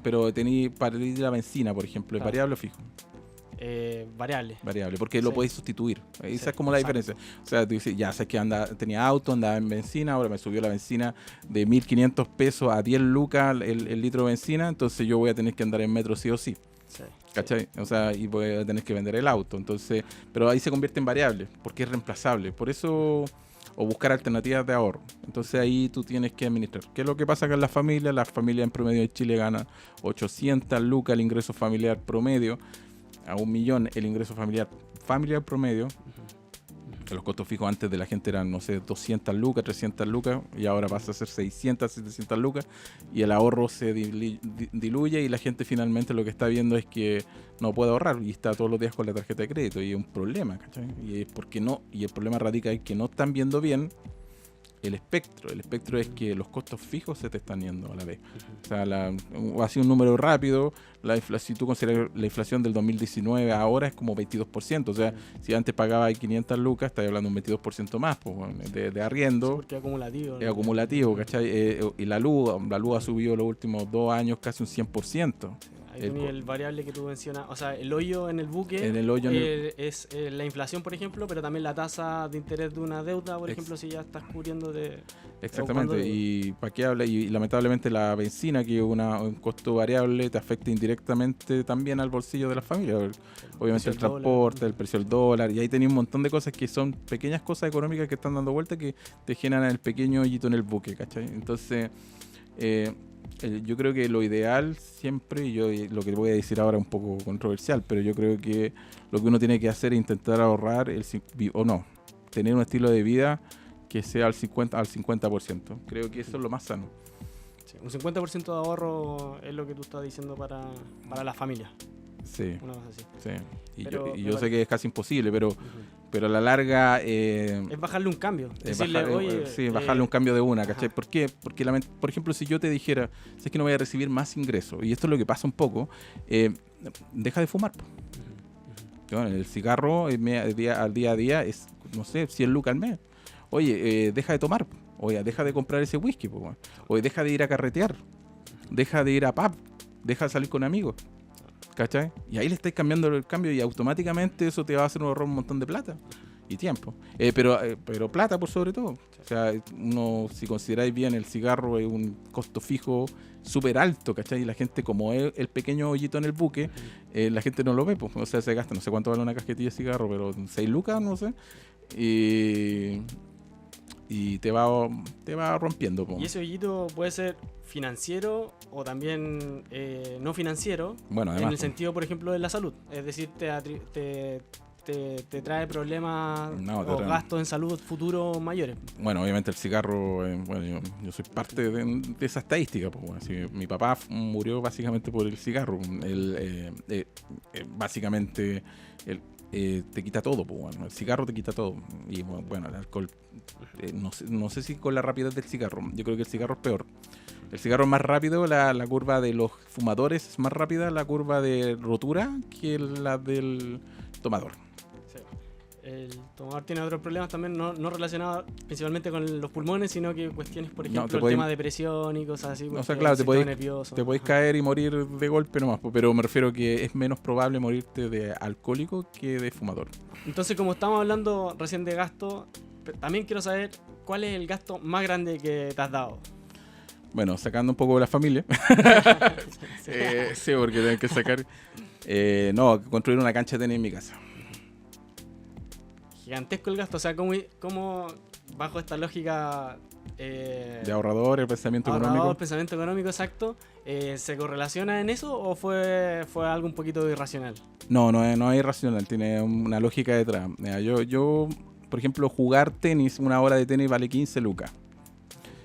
pero tení para la benzina, por ejemplo, ¿es Claro. variable o fijo? Variable. Variable, porque lo Sí. podéis sustituir. Sí, Esa es como la exacto. diferencia. O sea, tú dices, ya sé que tenía auto, andaba en benzina, ahora me subió la benzina de 1.500 pesos a 10 lucas el litro de benzina, entonces yo voy a tener que andar en metro sí o sí. Sí, ¿Cachai? O sea, y voy a tener que vender el auto. Entonces, pero ahí se convierte en variable, porque es reemplazable. Por eso, o buscar alternativas de ahorro. Entonces ahí tú tienes que administrar. ¿Qué es lo que pasa con las familias? Las familias en promedio de Chile ganan 800 lucas el ingreso familiar promedio, a 1.000.000 el ingreso familiar promedio. Los costos fijos antes de la gente eran, no sé, 200 lucas, 300 lucas, y ahora pasa a ser 600, 700 lucas, y el ahorro se diluye y la gente finalmente lo que está viendo es que no puede ahorrar y está todos los días con la tarjeta de crédito, y es un problema, ¿cachai? Y es porque no, y el problema radica en que no están viendo bien el espectro. El espectro es que los costos fijos se te están yendo a la vez. O sea, ha sido un número rápido. Si tú consideras la inflación del 2019 ahora es como 22%. O sea, si antes pagaba 500 lucas, estás hablando de un 22% más pues, bueno, de arriendo. porque es acumulativo. Es acumulativo, ¿cachai? Y la luz ha subido los últimos 2 años casi un 100%. Ahí tenía el variable que tú mencionas, o sea, el hoyo en el buque En el hoyo es la inflación, por ejemplo, pero también la tasa de interés de una deuda, por ejemplo, si ya estás cubriendo de... Exactamente, y para qué habla, y lamentablemente la benzina, que es un costo variable, te afecta indirectamente también al bolsillo de las familias. Obviamente el transporte, el precio del dólar, y ahí tenés un montón de cosas que son pequeñas cosas económicas que están dando vuelta que te generan el pequeño hoyito en el buque, ¿cachai? Entonces, yo creo que lo ideal siempre, y lo que voy a decir ahora es un poco controversial, pero yo creo que lo que uno tiene que hacer es intentar ahorrar tener un estilo de vida que sea al 50%. Creo que eso es lo más sano. Sí, un 50% de ahorro es lo que tú estás diciendo para la familia. Sí. Una cosa así. Sí. Pero yo sé que es casi imposible, pero a la larga... es bajarle un cambio. Bajarle un cambio de una, ¿cachai? Ajá. ¿Por qué? Porque, por ejemplo, si yo te dijera, si es que no voy a recibir más ingresos, y esto es lo que pasa un poco, deja de fumar. Bueno, el cigarro al día a día es, no sé, 100 lucas al mes. Oye, deja de tomar. Oye, deja de comprar ese whisky. Oye, deja de ir a carretear. Deja de ir a pub. Deja de salir con amigos. ¿Cachai? Y ahí le estáis cambiando el cambio y automáticamente eso te va a hacer ahorrar un montón de plata y tiempo. Pero plata por sobre todo. O sea, si consideráis bien, el cigarro es un costo fijo súper alto, ¿cachai? Y la gente, como es el pequeño hoyito en el buque, la gente no lo ve, pues. O sea, se gasta, no sé cuánto vale una cajetilla de cigarro, pero 6 lucas, no sé. Y te va rompiendo, pues. Y ese hoyito puede ser financiero o también no financiero, bueno, además, en el sentido, por ejemplo, de la salud. Es decir, te trae problemas o gastos en salud futuros mayores. Bueno, obviamente el cigarro, yo soy parte de esa estadística. Pues, bueno, si mi papá murió básicamente por el cigarro. Básicamente te quita todo, pues, bueno, el cigarro te quita todo. Y bueno, el alcohol, no sé si con la rapidez del cigarro. Yo creo que el cigarro es peor. El cigarro es más rápido, la curva de los fumadores es más rápida, la curva de rotura que la del tomador. Sí. El tomador tiene otros problemas también, no relacionados principalmente con los pulmones, sino que cuestiones, por ejemplo, el tema de presión y cosas así. O sea, claro, te podéis caer y morir de golpe nomás, pero me refiero que es menos probable morirte de alcohólico que de fumador. Entonces, como estamos hablando recién de gasto, también quiero saber cuál es el gasto más grande que te has dado. Bueno, sacando un poco de la familia. Sí, porque tengo que sacar... construir una cancha de tenis en mi casa. Gigantesco el gasto, o sea, ¿cómo bajo esta lógica... de ahorrador, el pensamiento económico. Pensamiento económico, exacto. ¿Se correlaciona en eso o fue algo un poquito irracional? No es irracional, tiene una lógica detrás. Mira, yo, por ejemplo, jugar tenis, una hora de tenis vale 15 lucas.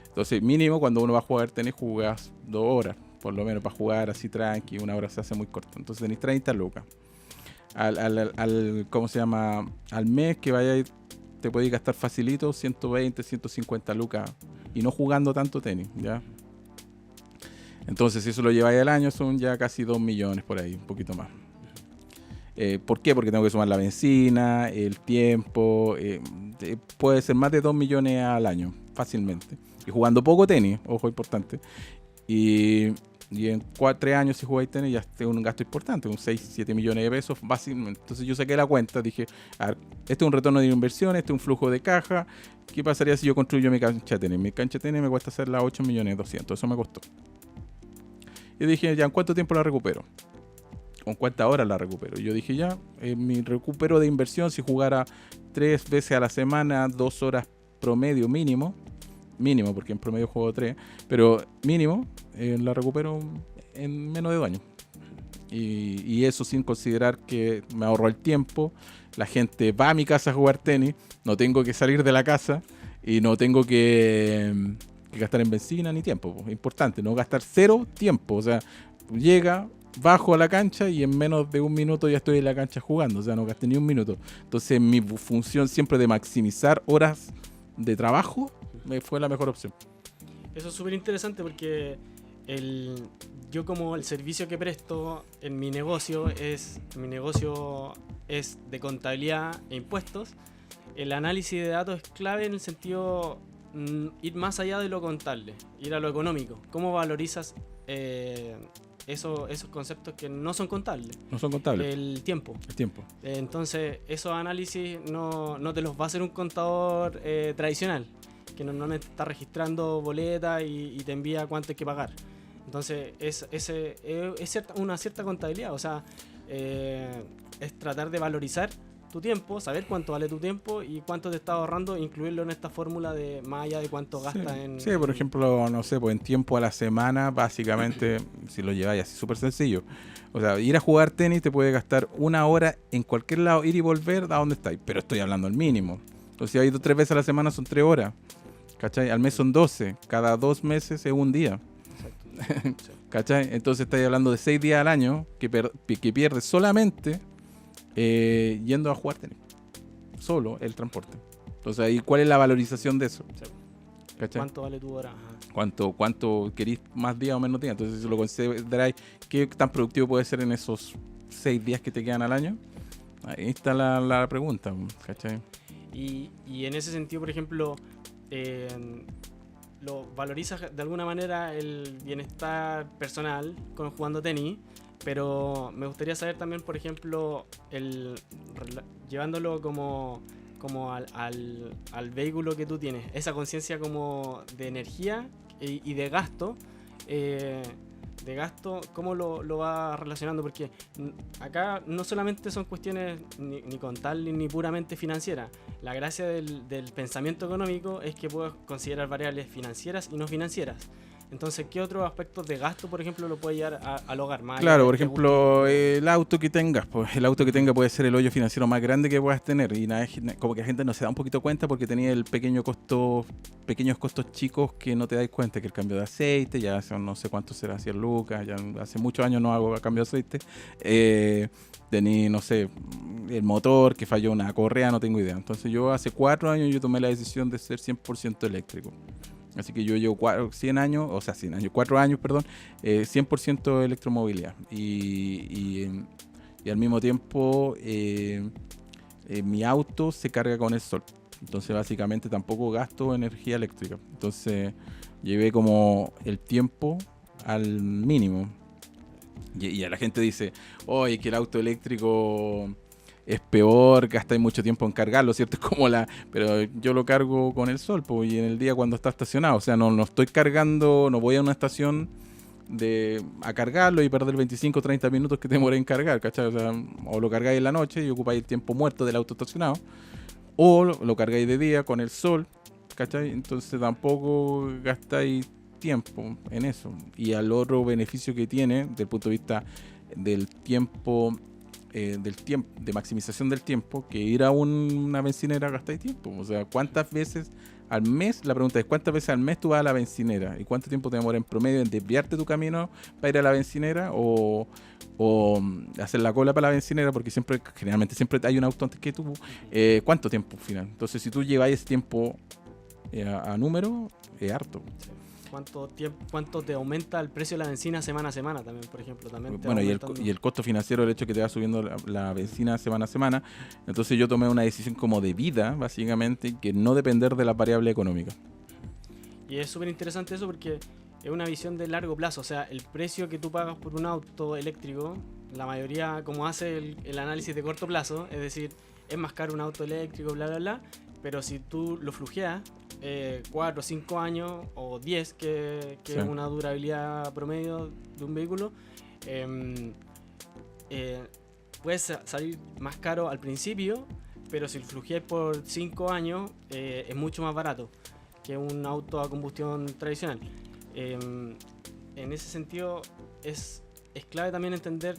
Entonces, mínimo, cuando uno va a jugar tenis, jugas 2 horas, por lo menos, para jugar así tranqui, una hora se hace muy corto. Entonces, tenéis 30 lucas. ¿cómo se llama? Al mes que vaya a ir, te puedes gastar facilito 120, 150 lucas y no jugando tanto tenis, ¿ya? Entonces, si eso lo lleváis al año, son ya casi 2 millones por ahí, un poquito más. ¿Por qué? Porque tengo que sumar la benzina, el tiempo, puede ser más de 2 millones al año, fácilmente. Y jugando poco tenis, ojo, importante. Y en 3 años si jugáis tenis ya es un gasto importante, un 6, 7 millones de pesos, básicamente. Entonces yo saqué la cuenta, dije, a ver, este es un retorno de inversión, este es un flujo de caja. ¿Qué pasaría si yo construyo mi cancha de tenis? Mi cancha de tenis me cuesta hacerla 8 millones 200, eso me costó. Y dije, ya, ¿en cuánto tiempo la recupero? ¿Con cuántas horas la recupero? Y yo dije, ya, mi recupero de inversión, si jugara 3 veces a la semana, 2 horas promedio mínimo, porque en promedio juego 3, pero mínimo, la recupero en menos de 2 años. Y eso sin considerar que me ahorro el tiempo, la gente va a mi casa a jugar tenis, no tengo que salir de la casa y no tengo que gastar en benzina ni tiempo. Importante, no gastar 0 tiempo. O sea, llega, bajo a la cancha y en menos de 1 minuto ya estoy en la cancha jugando. O sea, no gasté ni 1 minuto. Entonces mi función siempre de maximizar horas de trabajo me fue la mejor opción. Eso es súper interesante porque yo como el servicio que presto en mi negocio es de contabilidad e impuestos. El análisis de datos es clave en el sentido ir más allá de lo contable, ir a lo económico. ¿Cómo valorizas esos conceptos que no son contables? No son contables. El tiempo. Entonces, esos análisis no te los va a hacer un contador tradicional, que normalmente está registrando boletas y te envía cuánto hay que pagar. Entonces, es una cierta contabilidad. O sea, es tratar de valorizar tu tiempo, saber cuánto vale tu tiempo y cuánto te está ahorrando, incluirlo en esta fórmula de más allá de cuánto gastas en... Sí, por ejemplo, no sé, pues en tiempo a la semana, básicamente, si lo lleváis así, súper sencillo. O sea, ir a jugar tenis te puede gastar 1 hora en cualquier lado, ir y volver a donde estáis, pero estoy hablando al mínimo. Entonces, si has ido 3 veces a la semana son 3 horas, ¿cachai? Al mes son 12, cada 2 meses es 1 día. Exacto. ¿Cachai? Entonces estáis hablando de 6 días al año que pierdes solamente yendo a jugar tenis. Solo el transporte. Entonces ahí, ¿cuál es la valorización de eso? ¿Cachai? ¿Cuánto vale tu hora? ¿Cuánto querís, más días o menos días? Entonces si lo consideráis, ¿qué tan productivo puede ser en esos 6 días que te quedan al año? Ahí está la pregunta, ¿cachai? Y en ese sentido, por ejemplo, lo valorizas de alguna manera el bienestar personal jugando tenis, pero me gustaría saber también, por ejemplo, llevándolo como al vehículo que tú tienes, esa conciencia como de energía y de gasto, ¿cómo lo vas relacionando? Porque acá no solamente son cuestiones ni contables ni puramente financieras. La gracia del pensamiento económico es que puedes considerar variables financieras y no financieras. Entonces, ¿qué otros aspectos de gasto, por ejemplo, lo puede llevar al hogar? Claro, por ejemplo, el auto que tengas. Pues, el auto que tenga puede ser el hoyo financiero más grande que puedas tener. Y como que la gente no se da un poquito cuenta porque tenía pequeños costos chicos que no te dais cuenta. Que el cambio de aceite, ya hace no sé cuánto será, 100 lucas, ya hace muchos años no hago cambio de aceite. Tenía, no sé, el motor que falló, una correa, no tengo idea. Entonces yo hace 4 años yo tomé la decisión de ser 100% eléctrico. Así que yo llevo 4 años, 100% electromovilidad. Y al mismo tiempo mi auto se carga con el sol. Entonces básicamente tampoco gasto energía eléctrica. Entonces llevé como el tiempo al mínimo. Y a la gente dice, oye, que el auto eléctrico es peor, gastáis mucho tiempo en cargarlo, ¿cierto? Pero yo lo cargo con el sol, pues, y en el día cuando está estacionado. O sea, no estoy cargando, no voy a una estación a cargarlo y perder 25 o 30 minutos que te demoré en cargar, ¿cachai? O sea, o lo cargáis en la noche y ocupáis el tiempo muerto del auto estacionado, o lo cargáis de día con el sol, ¿cachai? Entonces tampoco gastáis tiempo en eso. Y al otro beneficio que tiene, desde el punto de vista del tiempo, de maximización del tiempo, que ir a una bencinera gastáis tiempo. O sea, ¿cuántas veces al mes, la pregunta es ¿cuántas veces al mes tú vas a la bencinera? ¿Y cuánto tiempo te demora en promedio en desviarte tu camino para ir a la bencinera o hacer la cola para la bencinera? Porque generalmente siempre hay un auto antes que tú. ¿Cuánto tiempo final? Entonces, si tú llevas ese tiempo a número, es harto. Sí. ¿Cuánto te aumenta el precio de la benzina semana a semana también, por ejemplo? También te Bueno, va y aumentando. el costo financiero, el hecho que te va subiendo la benzina semana a semana. Entonces yo tomé una decisión como de vida, básicamente, que no depender de la variable económica. Y es súper interesante eso porque es una visión de largo plazo. O sea, el precio que tú pagas por un auto eléctrico, la mayoría, como hace el análisis de corto plazo, es decir, es más caro un auto eléctrico, bla, bla, bla. Pero si tú lo flujeas 4 o 5 años o 10, que Sí. es una durabilidad promedio de un vehículo, puedes salir más caro al principio, pero si lo flujeas por 5 años es mucho más barato que un auto a combustión tradicional. En ese sentido es clave también entender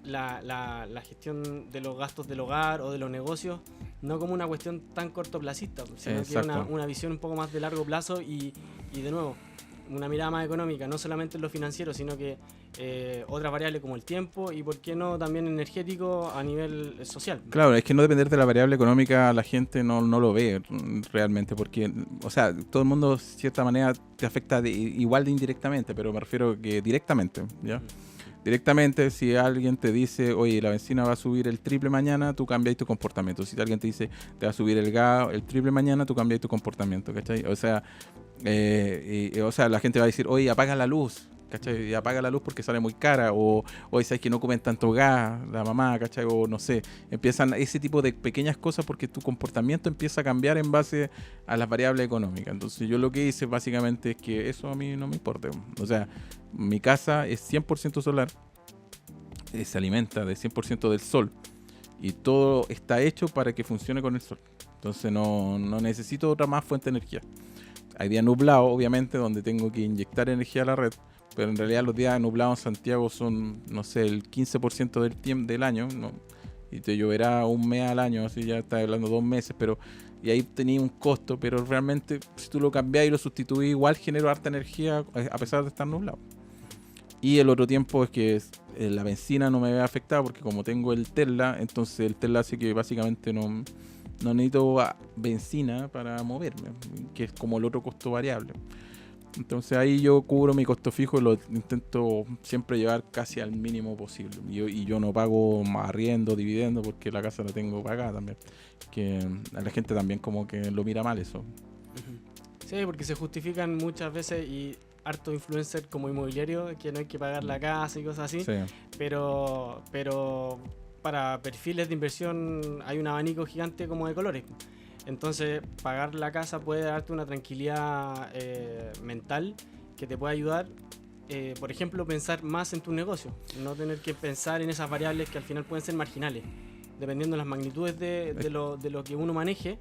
la gestión de los gastos del hogar o de los negocios, no como una cuestión tan cortoplacista, sino que una visión un poco más de largo plazo y de nuevo, una mirada más económica, no solamente en lo financiero, sino que otras variables como el tiempo y, por qué no, también energético a nivel social. Claro, es que no depender de la variable económica la gente no lo ve realmente, porque, o sea, todo el mundo de cierta manera te afecta igual de indirectamente, pero me refiero que directamente, ¿ya? Directamente, si alguien te dice, oye, la benzina va a subir el triple mañana, tú cambias tu comportamiento. Si alguien te dice, te va a subir el gas el triple mañana, tú cambias tu comportamiento, ¿cachai? O sea, la gente va a decir, oye, apaga la luz, ¿cachai? Y apaga la luz porque sale muy cara, o sabes que no comen tanto gas, la mamá, ¿cachai? O no sé, empiezan ese tipo de pequeñas cosas porque tu comportamiento empieza a cambiar en base a las variables económicas. Entonces yo lo que hice básicamente es que eso a mí no me importa. O sea, mi casa es 100% solar, se alimenta de 100% del sol y todo está hecho para que funcione con el sol. Entonces no necesito otra más fuente de energía. Hay días nublados, obviamente, donde tengo que inyectar energía a la red, pero en realidad los días nublados en Santiago son, no sé, el 15% del año, ¿no? Y te lloverá un mes al año, así ya estás hablando 2 meses, pero y ahí tenía un costo, pero realmente si tú lo cambias y lo sustituís, igual genero harta energía a pesar de estar nublado. Y el otro tiempo es que la benzina no me ve afectada porque como tengo el Tesla, entonces el Tesla hace que básicamente no necesito benzina para moverme, que es como el otro costo variable. Entonces ahí yo cubro mi costo fijo y lo intento siempre llevar casi al mínimo posible. Y yo no pago arriendo, dividendo, porque la casa la tengo pagada también. Que a la gente también como que lo mira mal eso. Sí, porque se justifican muchas veces y harto influencer como inmobiliario que no hay que pagar la casa y cosas así. Sí. Pero para perfiles de inversión hay un abanico gigante como de colores. Entonces, pagar la casa puede darte una tranquilidad mental que te puede ayudar, por ejemplo, pensar más en tu negocio. No tener que pensar en esas variables que al final pueden ser marginales. Dependiendo de las magnitudes de lo que uno maneje,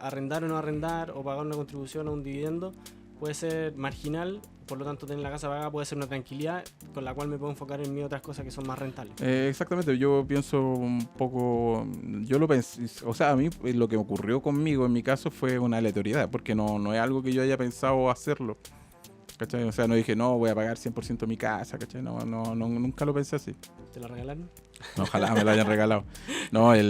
arrendar o no arrendar, o pagar una contribución o un dividendo, puede ser marginal. Por lo tanto, tener la casa pagada puede ser una tranquilidad con la cual me puedo enfocar en otras cosas que son más rentables. Exactamente, yo pienso un poco, yo lo pensé, o sea, a mí lo que ocurrió conmigo en mi caso fue una aleatoriedad, porque no es algo que yo haya pensado hacerlo, ¿cachai? O sea, no dije, no, voy a pagar 100% mi casa, ¿cachai? No, nunca lo pensé así. ¿Te la regalaron? No, ojalá me lo hayan regalado. No, es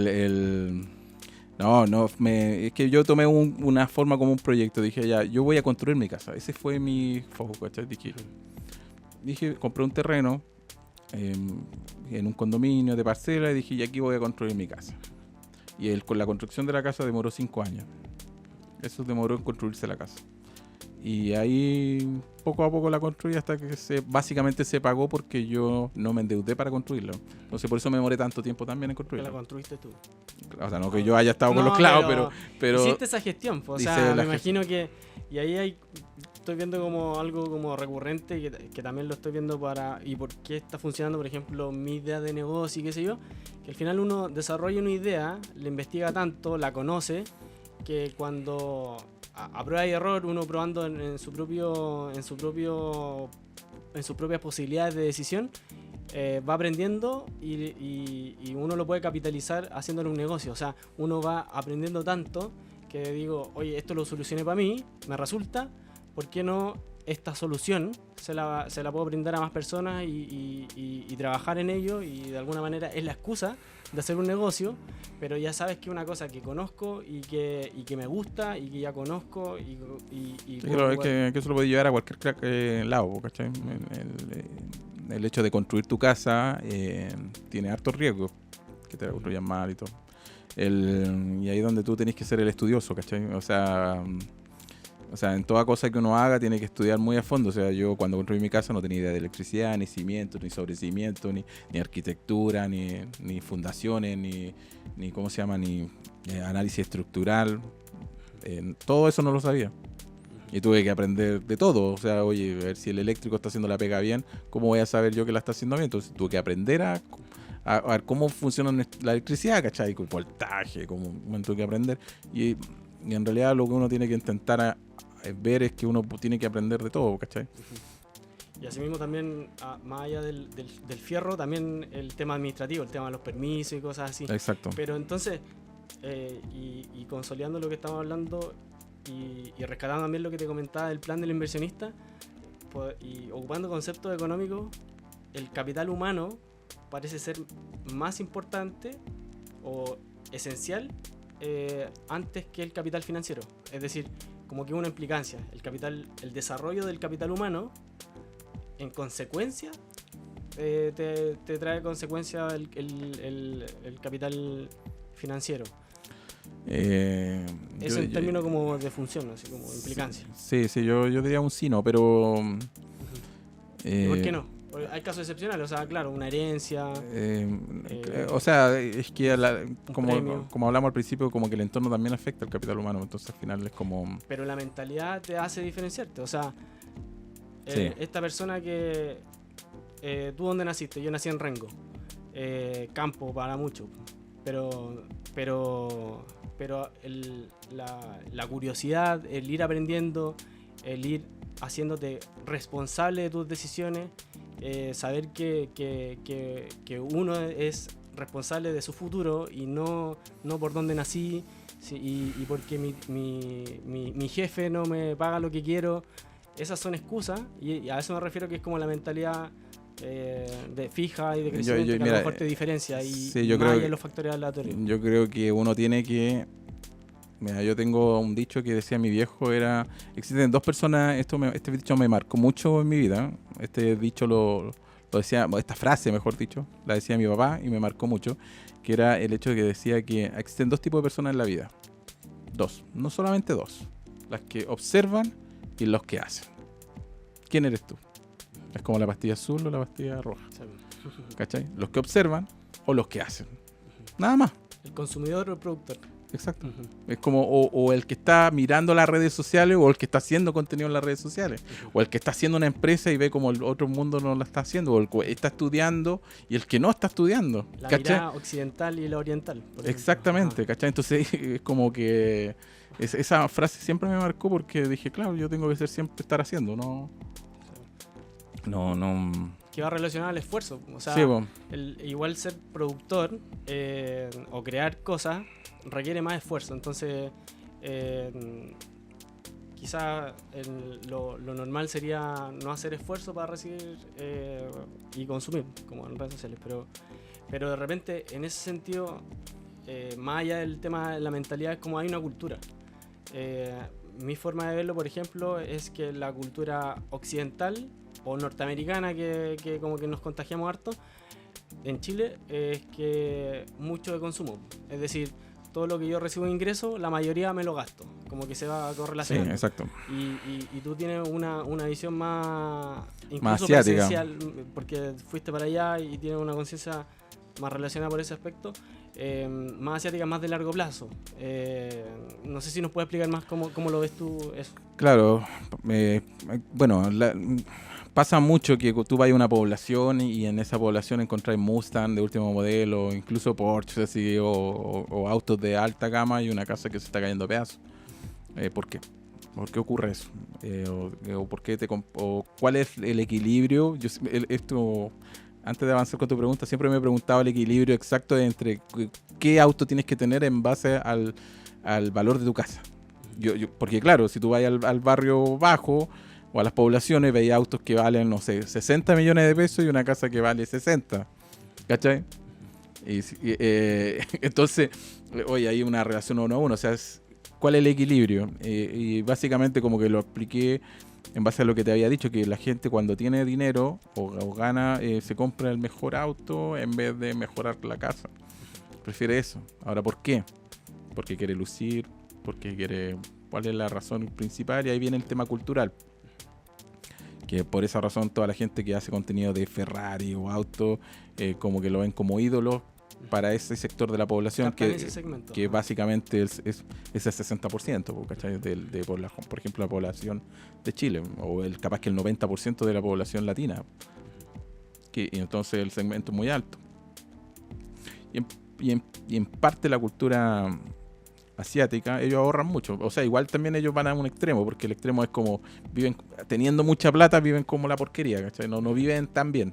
que yo tomé una forma como un proyecto. Dije, ya, yo voy a construir mi casa. Ese fue mi foco, ¿cachai? Dije, compré un terreno en un condominio de parcela y dije, y aquí voy a construir mi casa. Y con la construcción de la casa demoró 5 años. Eso demoró en construirse la casa. Y ahí poco a poco la construí hasta que básicamente se pagó porque yo no me endeudé para construirla. Entonces por eso me demoré tanto tiempo también en construirla. ¿La construiste tú? O sea, no que yo haya estado con los clavos, pero hiciste esa gestión, o sea, me imagino que... Y ahí estoy viendo como algo como recurrente que también lo estoy viendo y por qué está funcionando, por ejemplo, mi idea de negocio y qué sé yo, que al final uno desarrolla una idea, la investiga tanto, la conoce, que cuando a prueba y error, uno probando en sus propias posibilidades de decisión, va aprendiendo y uno lo puede capitalizar haciéndolo un negocio. O sea, uno va aprendiendo tanto que que digo, oye, esto lo solucioné para mí, me resulta, ¿por qué no esta solución se la puedo brindar a más personas y trabajar en ello? Y de alguna manera es la excusa de hacer un negocio, pero ya sabes que es una cosa que conozco y que me gusta y que ya conozco Sí, claro, es que eso lo puede llevar a cualquier lado, ¿cachai? El hecho de construir tu casa tiene hartos riesgos, que te construyan mal y todo. Y ahí es donde tú tenés que ser el estudioso, ¿cachai? O sea, en toda cosa que uno haga tiene que estudiar muy a fondo. O sea, yo cuando construí mi casa no tenía idea de electricidad, ni cimientos, ni sobrecimientos, ni arquitectura, ni fundaciones, ni ¿cómo se llama? Ni análisis estructural. Todo eso no lo sabía. Y tuve que aprender de todo. O sea, oye, a ver si el eléctrico está haciendo la pega bien, ¿cómo voy a saber yo que la está haciendo bien? Entonces tuve que aprender a ver cómo funciona la electricidad, ¿cachai? Con voltaje, como tuve que aprender. Y en realidad lo que uno tiene que intentar ver es que uno tiene que aprender de todo, ¿cachai? Y asimismo también, más allá del fierro, también el tema administrativo, el tema de los permisos y cosas así. Exacto. Pero entonces, y consolidando lo que estamos hablando y rescatando también lo que te comentaba del plan del inversionista, pues, y ocupando conceptos económicos, el capital humano parece ser más importante o esencial antes que el capital financiero. Es decir, como que una implicancia. El desarrollo del capital humano, en consecuencia, te trae consecuencia el capital financiero. Es un término como de función, así como de implicancia. Sí, yo diría un sí, no, pero... ¿Y por qué no? Hay casos excepcionales, o sea, claro, una herencia. O sea, es que como hablamos al principio, como que el entorno también afecta al capital humano, entonces al final es como... Pero la mentalidad te hace diferenciarte, o sea, sí. Esta persona que... ¿tú dónde naciste? Yo nací en Rengo, campo para mucho, pero la curiosidad, el ir aprendiendo, el ir haciéndote responsable de tus decisiones, saber que uno es responsable de su futuro y no por dónde nací, y porque mi jefe no me paga lo que quiero. Esas son excusas, y a eso me refiero, que es como la mentalidad de fija y de crecimiento, que a lo mejor te diferencia, y sí, yo más creo allá de los factores aleatorios. Yo creo que uno tiene que... Mira, yo tengo un dicho que decía mi viejo, existen dos personas, este dicho me marcó mucho en mi vida. Este dicho lo decía, esta frase mejor dicho, la decía mi papá y me marcó mucho, que era el hecho de que decía que existen dos tipos de personas en la vida. Dos, no solamente dos. Las que observan y los que hacen. ¿Quién eres tú? Es como la pastilla azul o la pastilla roja. ¿Cachai? Los que observan o los que hacen. Nada más. El consumidor o el productor. Exacto. Es como o el que está mirando las redes sociales, o el que está haciendo contenido en las redes sociales, o el que está haciendo una empresa y ve como el otro mundo no la está haciendo, o el que está estudiando y el que no está estudiando. La ¿cachai? mirada occidental y la oriental. Exactamente, ¿cachai? Entonces es como que esa frase siempre me marcó, porque dije, claro, yo tengo que siempre estar haciendo, no. Que va relacionado al esfuerzo. O sea, sí, bueno. Igual ser productor o crear cosas requiere más esfuerzo. Entonces, quizá lo normal sería no hacer esfuerzo para recibir y consumir, como en redes sociales. Pero de repente, en ese sentido, más allá del tema de la mentalidad, es como hay una cultura. Mi forma de verlo, por ejemplo, es que la cultura occidental o norteamericana, que como que nos contagiamos harto en Chile, es que mucho de consumo. Es decir, todo lo que yo recibo de ingreso, la mayoría me lo gasto. Como que se va correlacionando. Sí, exacto. Y tú tienes una visión más... incluso más asiática. presencial, porque fuiste para allá y tienes una conciencia más relacionada por ese aspecto. Más asiática, más de largo plazo. No sé si nos puedes explicar más cómo lo ves tú eso. Claro, bueno, pasa mucho que tú vas a una población y en esa población encontrás Mustang de último modelo, incluso Porsche así, o autos de alta gama, y una casa que se está cayendo a pedazos. ¿Por qué? ¿Por qué ocurre eso? ¿O cuál es el equilibrio? Esto, antes de avanzar con tu pregunta, siempre me he preguntado el equilibrio exacto entre qué auto tienes que tener en base al valor de tu casa. Porque claro, si tú vas al barrio bajo o a las poblaciones, veis autos que valen, no sé, 60 millones de pesos y una casa que vale 60. ¿Cachai? Entonces, oye, hay una relación 1 a 1. O sea, ¿cuál es el equilibrio? Y básicamente como que lo expliqué en base a lo que te había dicho, que la gente cuando tiene dinero o gana, se compra el mejor auto en vez de mejorar la casa. Prefiere eso. Ahora, ¿por qué? Porque quiere lucir, porque quiere... ¿Cuál es la razón principal? Y ahí viene el tema cultural. Que por esa razón toda la gente que hace contenido de Ferrari o auto, como que lo ven como ídolos para ese sector de la población que básicamente es el 60%, ¿cachai? De población, por ejemplo, la población de Chile, o capaz que el 90% de la población latina, y entonces el segmento es muy alto. Y en parte la cultura asiática, ellos ahorran mucho. O sea, igual también ellos van a un extremo, porque el extremo es como, viven teniendo mucha plata, viven como la porquería, ¿cachai? No viven tan bien.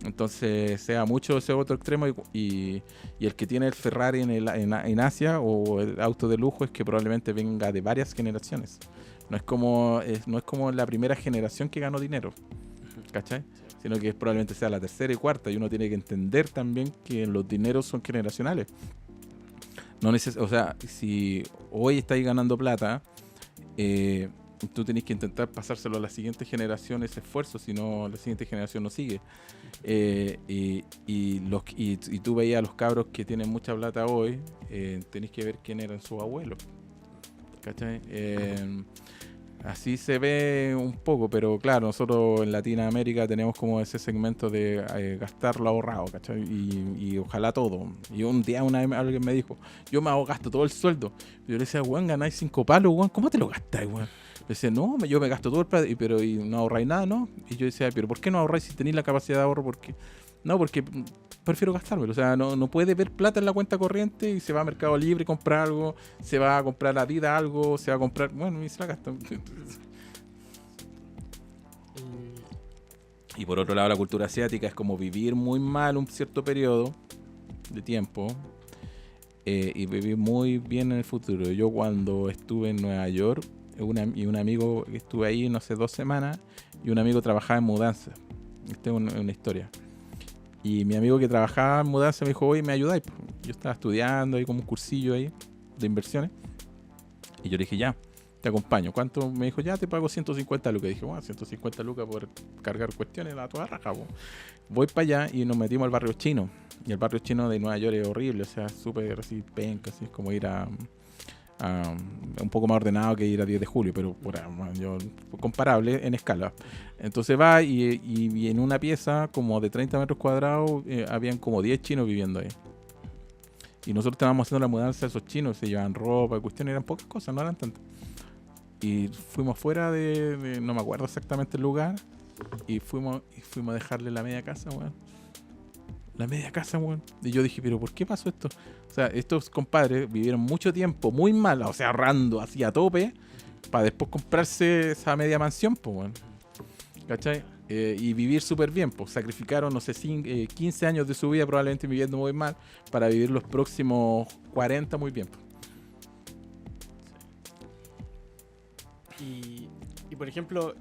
Entonces sea mucho ese otro extremo, y el que tiene el Ferrari en Asia o el auto de lujo es que probablemente venga de varias generaciones. No es como la primera generación que ganó dinero, ¿cachai? Sino que probablemente sea la tercera y cuarta, y uno tiene que entender también que los dineros son generacionales. O sea, si hoy estáis ganando plata, tú tenés que intentar pasárselo a la siguiente generación ese esfuerzo, si no la siguiente generación no sigue. Y tú veías a los cabros que tienen mucha plata hoy, tenés que ver quién eran sus abuelos, ¿cachai? Así se ve un poco, pero claro, nosotros en Latinoamérica tenemos como ese segmento de gastar lo ahorrado, ¿cachai? Y ojalá todo. Y un día alguien me dijo, yo me gasto todo el sueldo. Yo le decía, weón, ganáis 5 palos, weón, ¿cómo te lo gastáis, weón? Le decía, no, yo me gasto todo el plata, pero no ahorráis nada, ¿no? Y yo decía, pero ¿por qué no ahorráis si tenéis la capacidad de ahorro? Porque prefiero gastármelo. O sea, no puede ver plata en la cuenta corriente y se va a Mercado Libre y comprar algo, se va a comprar la vida algo, se va a comprar, bueno, y se la gasta. Y por otro lado, la cultura asiática es como vivir muy mal un cierto periodo de tiempo, y vivir muy bien en el futuro. Yo cuando estuve en Nueva York, un amigo, estuve ahí, no sé, 2 semanas, y un amigo trabajaba en mudanza. Esta es una historia. Y mi amigo que trabajaba en mudanza me dijo, oye, ¿me ayudáis? Yo estaba estudiando ahí como un cursillo ahí de inversiones. Y yo le dije, ya, te acompaño. ¿Cuánto? Me dijo, ya te pago 150 lucas. Y dije, bueno, 150 lucas por cargar cuestiones, a toda raja. Voy para allá y nos metimos al barrio chino. Y el barrio chino de Nueva York es horrible, o sea, súper así penca, así es como ir a un poco más ordenado que ir a 10 de julio, pero comparable en escala. Entonces va y en una pieza como de 30 metros cuadrados habían como 10 chinos viviendo ahí. Y nosotros estábamos haciendo la mudanza de esos chinos, se llevaban ropa y cuestiones, eran pocas cosas, no eran tantas. Y fuimos fuera no me acuerdo exactamente el lugar, y fuimos a dejarle la media casa, weón. La media casa, weón. Y yo dije, pero ¿por qué pasó esto? O sea, estos compadres vivieron mucho tiempo muy mal, o sea, ahorrando así a tope, para después comprarse esa media mansión, pues, weón. ¿Cachai? Y vivir súper bien, pues sacrificaron, no sé, 15 años de su vida probablemente viviendo muy mal, para vivir los próximos 40 muy bien, pues. Y por ejemplo,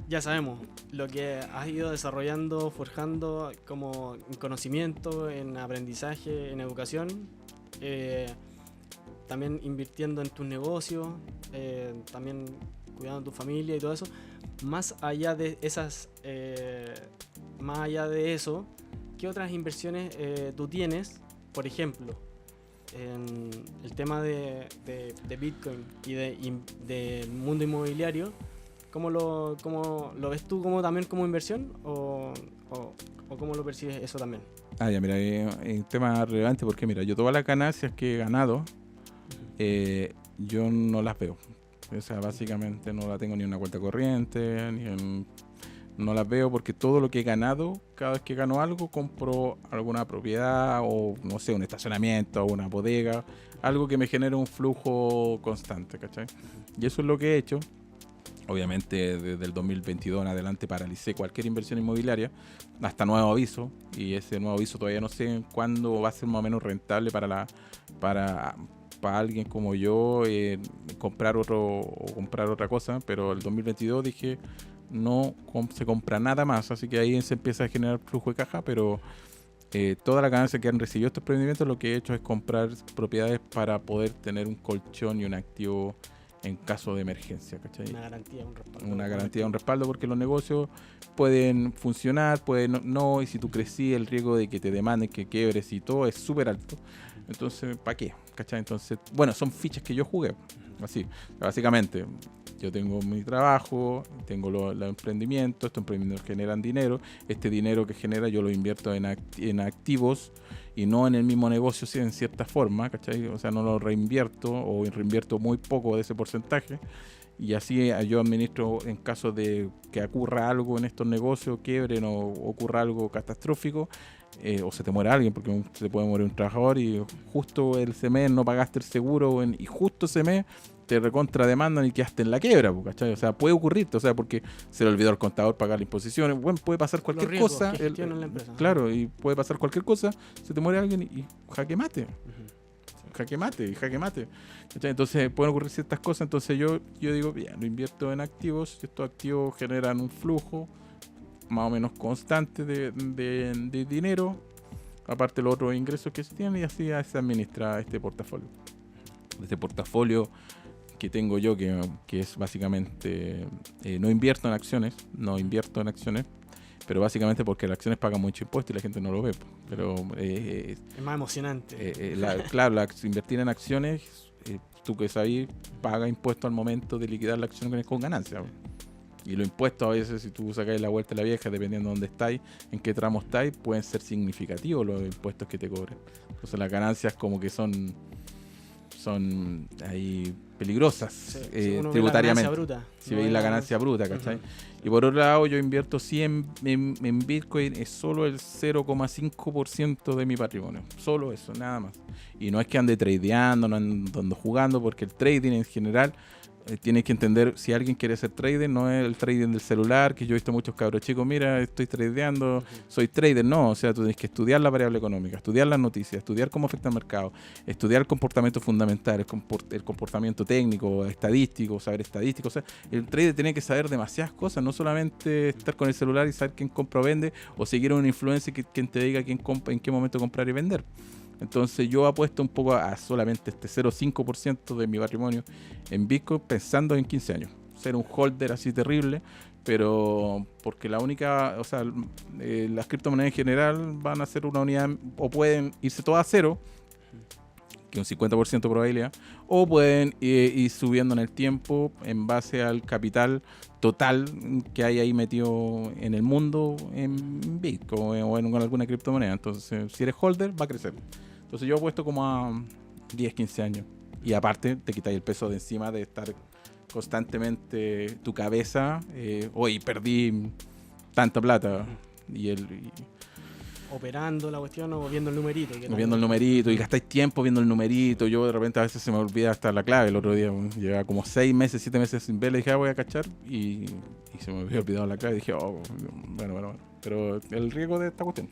ya sabemos lo que has ido desarrollando, forjando como en conocimiento, en aprendizaje, en educación, también invirtiendo en tus negocios, también cuidando de tu familia y todo eso. Más allá de eso, ¿qué otras inversiones tú tienes? Por ejemplo, en el tema de Bitcoin y del mundo inmobiliario. ¿Cómo lo ves tú también como inversión o cómo lo percibes eso también? Ya, mira, es un tema relevante porque, mira, yo todas las ganancias que he ganado, yo no las veo. O sea, básicamente no la tengo ni en una cuenta corriente, no las veo porque todo lo que he ganado, cada vez que gano algo, compro alguna propiedad o, no sé, un estacionamiento o una bodega, algo que me genere un flujo constante, ¿cachai? Y eso es lo que he hecho. Obviamente desde el 2022 en adelante paralicé cualquier inversión inmobiliaria hasta nuevo aviso, y ese nuevo aviso todavía no sé cuándo va a ser más o menos rentable para para alguien como yo comprar otra cosa, pero el 2022 dije no se compra nada más, así que ahí se empieza a generar flujo de caja, pero toda la ganancia que han recibido estos emprendimientos, lo que he hecho es comprar propiedades para poder tener un colchón y un activo en caso de emergencia, ¿cachai? Una garantía, un respaldo. Una garantía, un respaldo, porque los negocios pueden funcionar, pueden no, y si tú crecí, el riesgo de que te demanden, que quiebres y todo es súper alto. Entonces, ¿para qué? ¿Cachai? Entonces, bueno, son fichas que yo jugué, así, básicamente. Yo tengo mi trabajo, tengo los emprendimientos, estos emprendimientos generan dinero, este dinero que genera yo lo invierto en activos y no en el mismo negocio, sí, en cierta forma, ¿cachai? O sea, no lo reinvierto o reinvierto muy poco de ese porcentaje y así yo administro en caso de que ocurra algo en estos negocios, quiebren o ocurra algo catastrófico, o se te muere alguien, porque se te puede morir un trabajador y justo ese mes no pagaste el seguro y justo ese mes te recontra demandan y quedaste en la quiebra, ¿cachai? O sea, puede ocurrirte, o sea, porque se le olvidó al contador pagar las imposiciones, bueno, puede pasar cualquier cosa, la empresa, claro, y puede pasar cualquier cosa, se te muere alguien y jaque mate. Jaque mate. ¿Cachai? Entonces pueden ocurrir ciertas cosas, entonces yo digo, bien, lo invierto en activos, estos activos generan un flujo más o menos constante de dinero, aparte de los otros ingresos que se tienen, y así se administra este portafolio. Este portafolio que tengo yo, que es básicamente, no invierto en acciones, pero básicamente porque las acciones pagan mucho impuesto y la gente no lo ve. Pero es más emocionante. Claro, invertir en acciones, tú que sabes, paga impuesto al momento de liquidar la acción con ganancia. Y los impuestos a veces, si tú sacas la vuelta a la vieja, dependiendo de dónde estáis, en qué tramo estáis, pueden ser significativos los impuestos que te cobren. Entonces las ganancias como que son ahí peligrosas, tributariamente. Si veis la ganancia bruta, ¿cachai? Y por otro lado, yo invierto 100 en Bitcoin, es solo el 0,5% de mi patrimonio. Solo eso, nada más. Y no es que ande tradeando, no ando jugando, porque el trading en general, tienes que entender, si alguien quiere ser trader, no es el trading del celular, que yo he visto muchos cabros chicos, mira, estoy tradeando, soy trader. No, o sea, tú tienes que estudiar la variable económica, estudiar las noticias, estudiar cómo afecta el mercado, estudiar el comportamiento fundamental, el comportamiento técnico, estadístico, saber estadístico. O sea, el trader tiene que saber demasiadas cosas, no solamente estar con el celular y saber quién compra o vende, o seguir a un influencer quien te diga en qué momento comprar y vender. Entonces yo apuesto un poco a solamente este 0,5% de mi patrimonio en Bitcoin, pensando en 15 años. Ser un holder así terrible, pero porque las criptomonedas en general van a ser una unidad, o pueden irse todas a cero, que es un 50% de probabilidad, o pueden ir subiendo en el tiempo en base al capital total que hay ahí metido en el mundo en Bitcoin o en alguna criptomoneda. Entonces, si eres holder, va a crecer. Entonces yo apuesto como a 10, 15 años. Y aparte, te quitáis el peso de encima de estar constantemente tu cabeza. Hoy perdí tanta plata. Operando la cuestión o viendo el numerito. Viendo el numerito y gastáis tiempo viendo el numerito. Yo de repente a veces se me olvida hasta la clave. El otro día llevaba como 6 meses, 7 meses sin verla y dije, voy a cachar. Y se me había olvidado la clave y dije, bueno. Pero el riesgo de esta cuestión.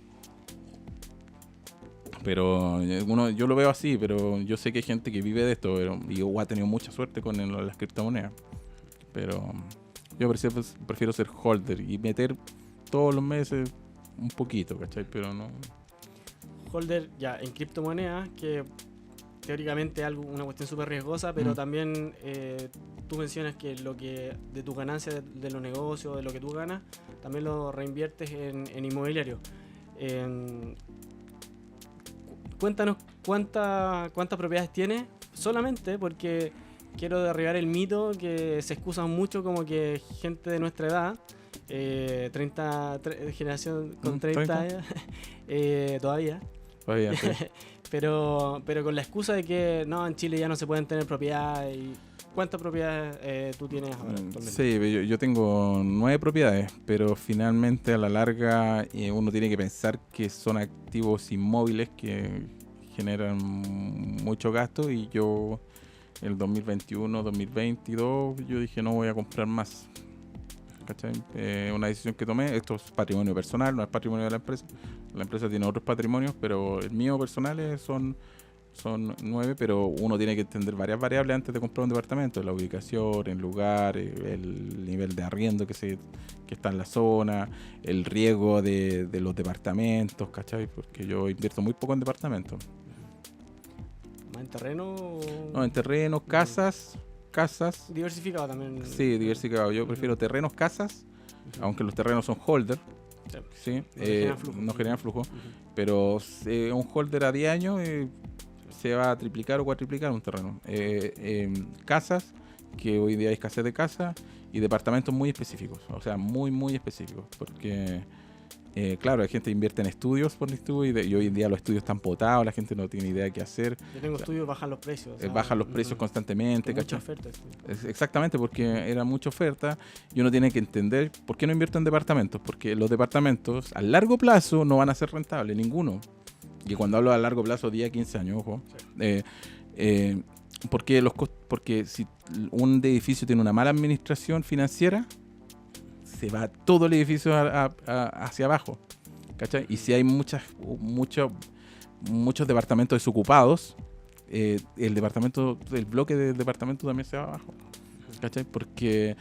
Pero yo lo veo así, pero yo sé que hay gente que vive de esto y ha tenido mucha suerte con las criptomonedas. Pero yo prefiero ser holder y meter todos los meses un poquito, ¿cachai? Pero no... Holder ya en criptomonedas, que teóricamente es una cuestión súper riesgosa, pero también tú mencionas que lo que de tus ganancias de los negocios, de lo que tú ganas, también lo reinviertes en inmobiliario. Cuéntanos cuántas propiedades tienes, solamente porque quiero derribar el mito que se excusan mucho como que gente de nuestra edad, generación con 30 años, todavía Sí. pero con la excusa de que no, en Chile ya no se pueden tener propiedades. ¿Cuántas propiedades tú tienes ahora? Sí, yo tengo 9 propiedades, pero finalmente a la larga uno tiene que pensar que son activos inmóviles que generan mucho gasto, y yo el 2021, 2022 yo dije no voy a comprar más. ¿Cachai? Una decisión que tomé. Esto es patrimonio personal, no es patrimonio de la empresa. La empresa tiene otros patrimonios, pero el mío personal son son 9, pero uno tiene que entender varias variables antes de comprar un departamento: la ubicación, el lugar, el nivel de arriendo que está en la zona, el riesgo de los departamentos, ¿cachai? Porque yo invierto muy poco en departamentos. ¿Más en terreno? No, en terrenos, casas. Diversificado también. Sí, diversificado. Yo prefiero terrenos, casas, aunque los terrenos son holder. Sí, no generan flujo. Pero un holder a 10 años se va a triplicar o cuatriplicar un terreno. Casas, que hoy día hay escasez de casas, y departamentos muy específicos, o sea, muy, muy específicos, porque claro, hay gente que invierte en estudios por estudio y hoy en día los estudios están potados, la gente no tiene idea de qué hacer. Yo tengo estudios, bajan los precios. Bajan los precios constantemente. Mucha oferta. Exactamente, porque era mucha oferta y uno tiene que entender por qué no invierto en departamentos, porque los departamentos a largo plazo no van a ser rentables, ninguno. Y cuando hablo a largo plazo, 10 a 15 años, ojo. Sí. Porque si un edificio tiene una mala administración financiera, se va todo el edificio hacia abajo, ¿cachai? Y si hay muchos departamentos desocupados, el bloque de departamentos también se va abajo, ¿cachai? Porque,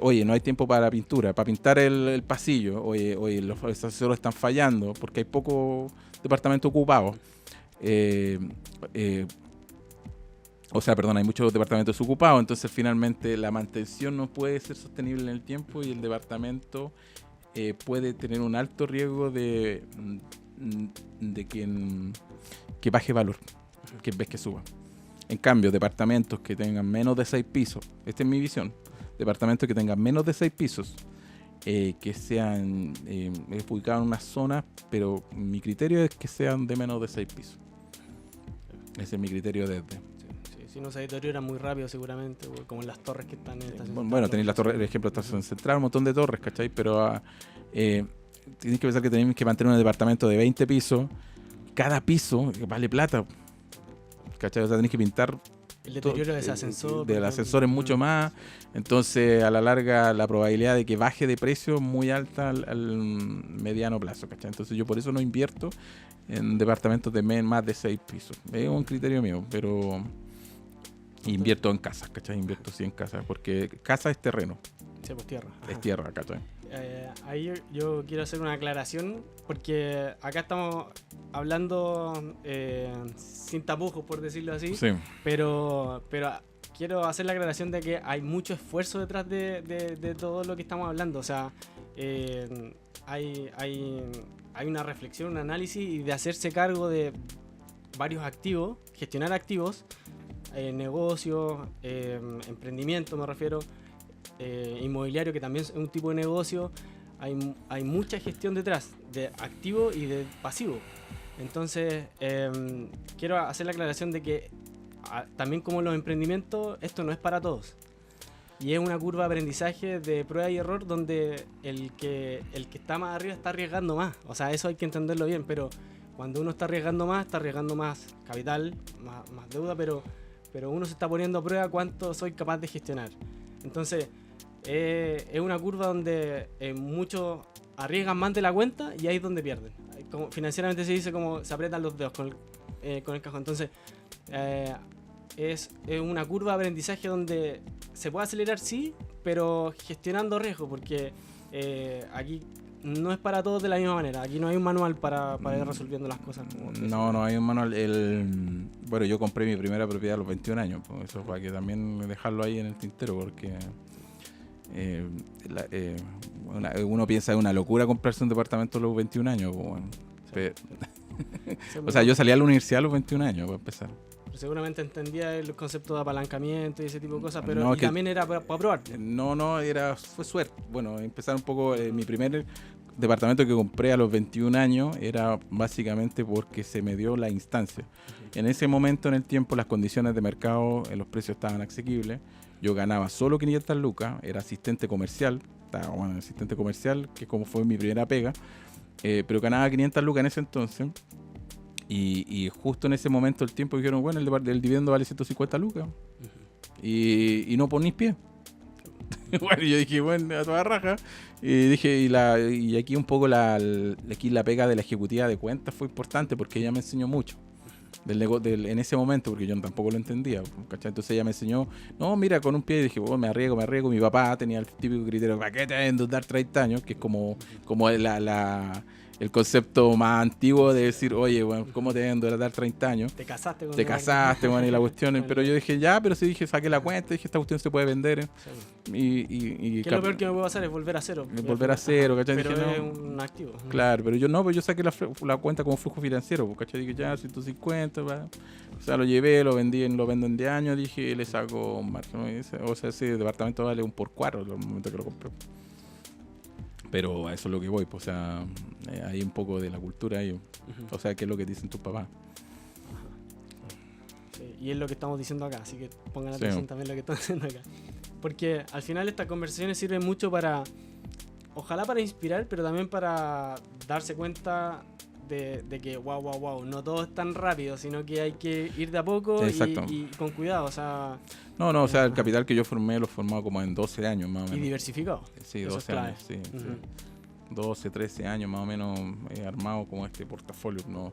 oye, no hay tiempo para pintura, para pintar el pasillo, oye, los asesores están fallando porque hay pocos departamentos ocupados. Hay muchos departamentos desocupados, entonces finalmente la mantención no puede ser sostenible en el tiempo y el departamento puede tener un alto riesgo de que baje valor, que en vez que suba. En cambio, departamentos que tengan menos de 6 pisos, esta es mi visión, departamentos que tengan menos de 6 pisos, que sean ubicados en una zona, pero mi criterio es que sean de menos de 6 pisos. Ese es mi criterio desde... Si no se deteriora muy rápido seguramente, como en las torres que están en estación central. Bueno, tenéis las torres, por ejemplo, estación central, un montón de torres, ¿cachai? Pero tenéis que pensar que tenéis que mantener un departamento de 20 pisos, cada piso vale plata, ¿cachai? O sea, tenéis que pintar el deterioro de ese ascensor. Del ascensor es mucho más, entonces a la larga la probabilidad de que baje de precio es muy alta al mediano plazo, ¿cachai? Entonces yo por eso no invierto en departamentos de más de 6 pisos. Es un criterio mío, pero... invierto en casas, ¿cachai? Invierto sí en casas, porque casa es terreno. Sí, pues tierra. Ajá. Es tierra, ¿cachai? Ahí yo quiero hacer una aclaración, porque acá estamos hablando sin tapujos, por decirlo así. Sí. Pero quiero hacer la aclaración de que hay mucho esfuerzo detrás de todo lo que estamos hablando. O sea, hay una reflexión, un análisis y de hacerse cargo de varios activos, gestionar activos, negocios, emprendimiento me refiero, inmobiliario, que también es un tipo de negocio. Hay mucha gestión detrás de activo y de pasivo. Entonces quiero hacer la aclaración de que también, como los emprendimientos, esto no es para todos y es una curva de aprendizaje de prueba y error, donde el que está más arriba está arriesgando más. O sea, eso hay que entenderlo bien, pero cuando uno está arriesgando más capital, más deuda, pero uno se está poniendo a prueba cuánto soy capaz de gestionar. Entonces, es una curva donde muchos arriesgan más de la cuenta y ahí es donde pierden. Como financieramente se dice, como se apretan los dedos con el cajón. Entonces, es una curva de aprendizaje donde se puede acelerar, sí, pero gestionando riesgo, porque aquí no es para todos de la misma manera. Aquí no hay un manual para ir resolviendo las cosas. No hay un manual. Bueno, yo compré mi primera propiedad a los 21 años. Pues eso para que también dejarlo ahí en el tintero, porque uno piensa que es una locura comprarse un departamento a los 21 años. Pues, bueno. Sí. O sea, yo salí a la universidad a los 21 años, para empezar. Pero seguramente entendía el concepto de apalancamiento y ese tipo de cosas, pero no, también era para probar. Fue suerte. Bueno, empezar un poco, mi primer departamento que compré a los 21 años era básicamente porque se me dio la instancia. En ese momento en el tiempo las condiciones de mercado, los precios estaban asequibles. Yo ganaba solo 500 lucas, era asistente comercial, que como fue mi primera pega, pero ganaba 500 lucas en ese entonces. Y justo en ese momento el tiempo dijeron, bueno, el dividendo vale 150 lucas. Y no ponís pie. Bueno, yo dije, bueno, a toda raja. Y dije, y aquí un poco la pega de la ejecutiva de cuentas fue importante, porque ella me enseñó mucho. en ese momento, porque yo tampoco lo entendía, ¿cachai? Entonces ella me enseñó, no, mira, con un pie, y dije, oh, me arriesgo. Mi papá tenía el típico criterio, ¿para qué te vas a endeudar 30 años? Que es como el concepto más antiguo de decir, oye, bueno, ¿cómo te vas a endeudar 30 años? Te casaste con Te casaste, bueno, y la cuestión, pero yo dije, ya, pero sí, dije, saqué la cuenta, dije, esta cuestión se puede vender. Sí. Y ¿Qué es lo peor que me puedo hacer? Es volver a cero. Volver a cero, ¿cachai? Pero Dije, es no, un activo. claro, pero yo no, pues yo saqué la cuenta como flujo financiero, ¿cachai? Dije, ya, 150, va. O sea, lo llevé, lo vendo en 10 años, dije, le saco un margen. O sea, ese departamento vale un por 4 en el momento que lo compré. Pero a eso es lo que voy, pues, o sea, hay un poco de la cultura ahí. O sea, ¿qué es lo que dicen tus papás? Sí, y es lo que estamos diciendo acá, así que pongan atención también lo que están diciendo acá. Porque al final estas conversaciones sirven mucho ojalá para inspirar, pero también para darse cuenta de que wow, no todo es tan rápido, sino que hay que ir de a poco y con cuidado, o sea... No, o sea, el capital que yo formé lo he formado como en 12 años más o menos. Y diversificado. Sí, 12 años, sí. 12, 13 años más o menos he armado como este portafolio. No,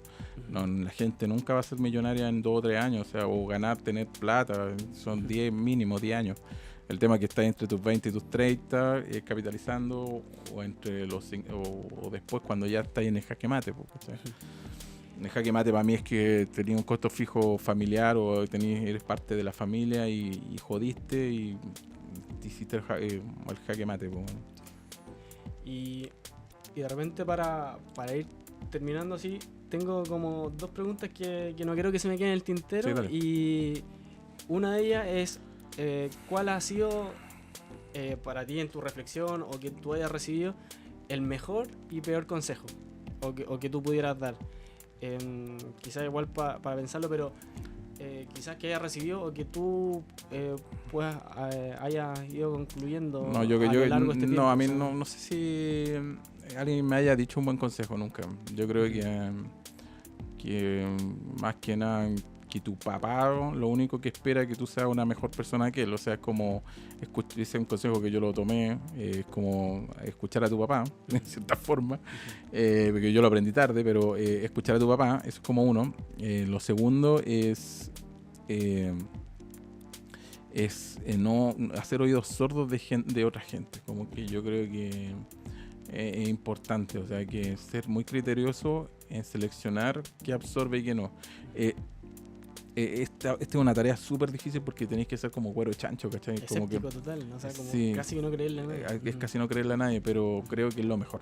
la gente nunca va a ser millonaria en 2 o 3 años, o sea, o ganar, tener plata, son 10 mínimo 10 años. El tema que está entre tus 20 y tus 30 capitalizando o entre o después cuando ya estás en el jaque mate, ¿cachai? El jaque mate para mí es que tenías un costo fijo familiar o eres parte de la familia y jodiste y te hiciste el jaque mate. Y de repente para ir terminando así, tengo como 2 preguntas que no quiero que se me queden en el tintero. Sí, y una de ellas es, ¿cuál ha sido para ti en tu reflexión o que tú hayas recibido el mejor y peor consejo o que tú pudieras dar? Quizás igual para pensarlo, pero quizás que hayas recibido o que tú pues hayas ido concluyendo a lo largo de este tiempo. No, a mí no sé si alguien me haya dicho un buen consejo nunca. Yo creo que más que nada que tu papá lo único que espera es que tú seas una mejor persona que él. O sea, es como, ese es un consejo que yo lo tomé, es como escuchar a tu papá, de cierta forma, porque yo lo aprendí tarde, pero escuchar a tu papá, eso es como uno. Lo segundo es no hacer oídos sordos de otra gente. Como que yo creo que es importante, o sea, que ser muy criterioso en seleccionar qué absorbe y qué no. Esta es una tarea súper difícil porque tenéis que ser como güero chancho, ¿cachai? Como escéptico total, ¿no? O sea, como sí, casi que no creerle a nadie. Es casi no creerle a nadie, pero creo que es lo mejor.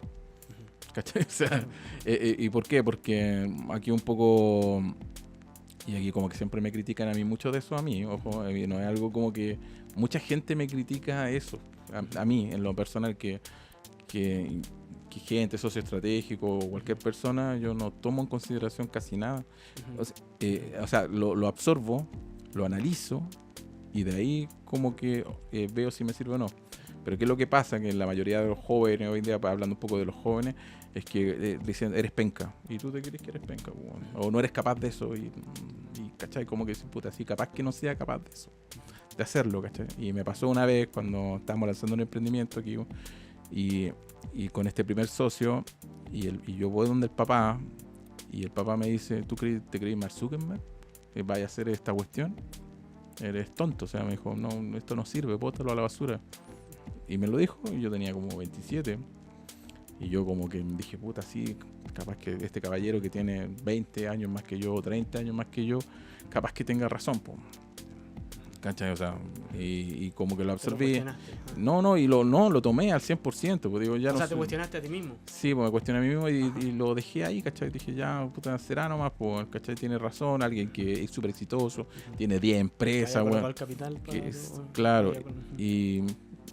¿Cachai? O sea, ¿y por qué? Porque aquí un poco, y aquí como que siempre me critican a mí mucho de eso a mí, ojo, no es algo como que mucha gente me critica eso, a mí en lo personal, que gente, socio estratégico o cualquier persona, yo no tomo en consideración casi nada. O sea, lo absorbo, lo analizo y de ahí como que veo si me sirve o no. Pero ¿qué es lo que pasa? Que la mayoría de los jóvenes, hoy en día hablando un poco de los jóvenes, es que dicen, eres penca. Y tú te crees que eres penca, o no eres capaz de eso. Y ¿cachai? Como que, puta, así capaz que no sea capaz de eso, de hacerlo, ¿cachai? Y me pasó una vez cuando estábamos lanzando un emprendimiento aquí, y con este primer socio, y yo voy donde el papá, y el papá me dice, ¿tú te crees Mark Zuckerberg? ¿Vaya a hacer esta cuestión? Eres tonto. O sea, me dijo, no, esto no sirve, bótalo a la basura. Y me lo dijo, y yo tenía como 27. Y yo como que dije, puta, sí, capaz que este caballero que tiene 20 años más que yo, 30 años más que yo, capaz que tenga razón, po. ¿Cachai? O sea, y como que lo absorbí. Lo tomé al 100%. Pues digo, ya te cuestionaste a ti mismo. Sí, pues me cuestioné a mí mismo y lo dejé ahí, ¿cachai? Dije, ya, puta, será nomás, pues, ¿cachai? Tiene razón, alguien que es súper exitoso, tiene 10 empresas, bueno. Claro, y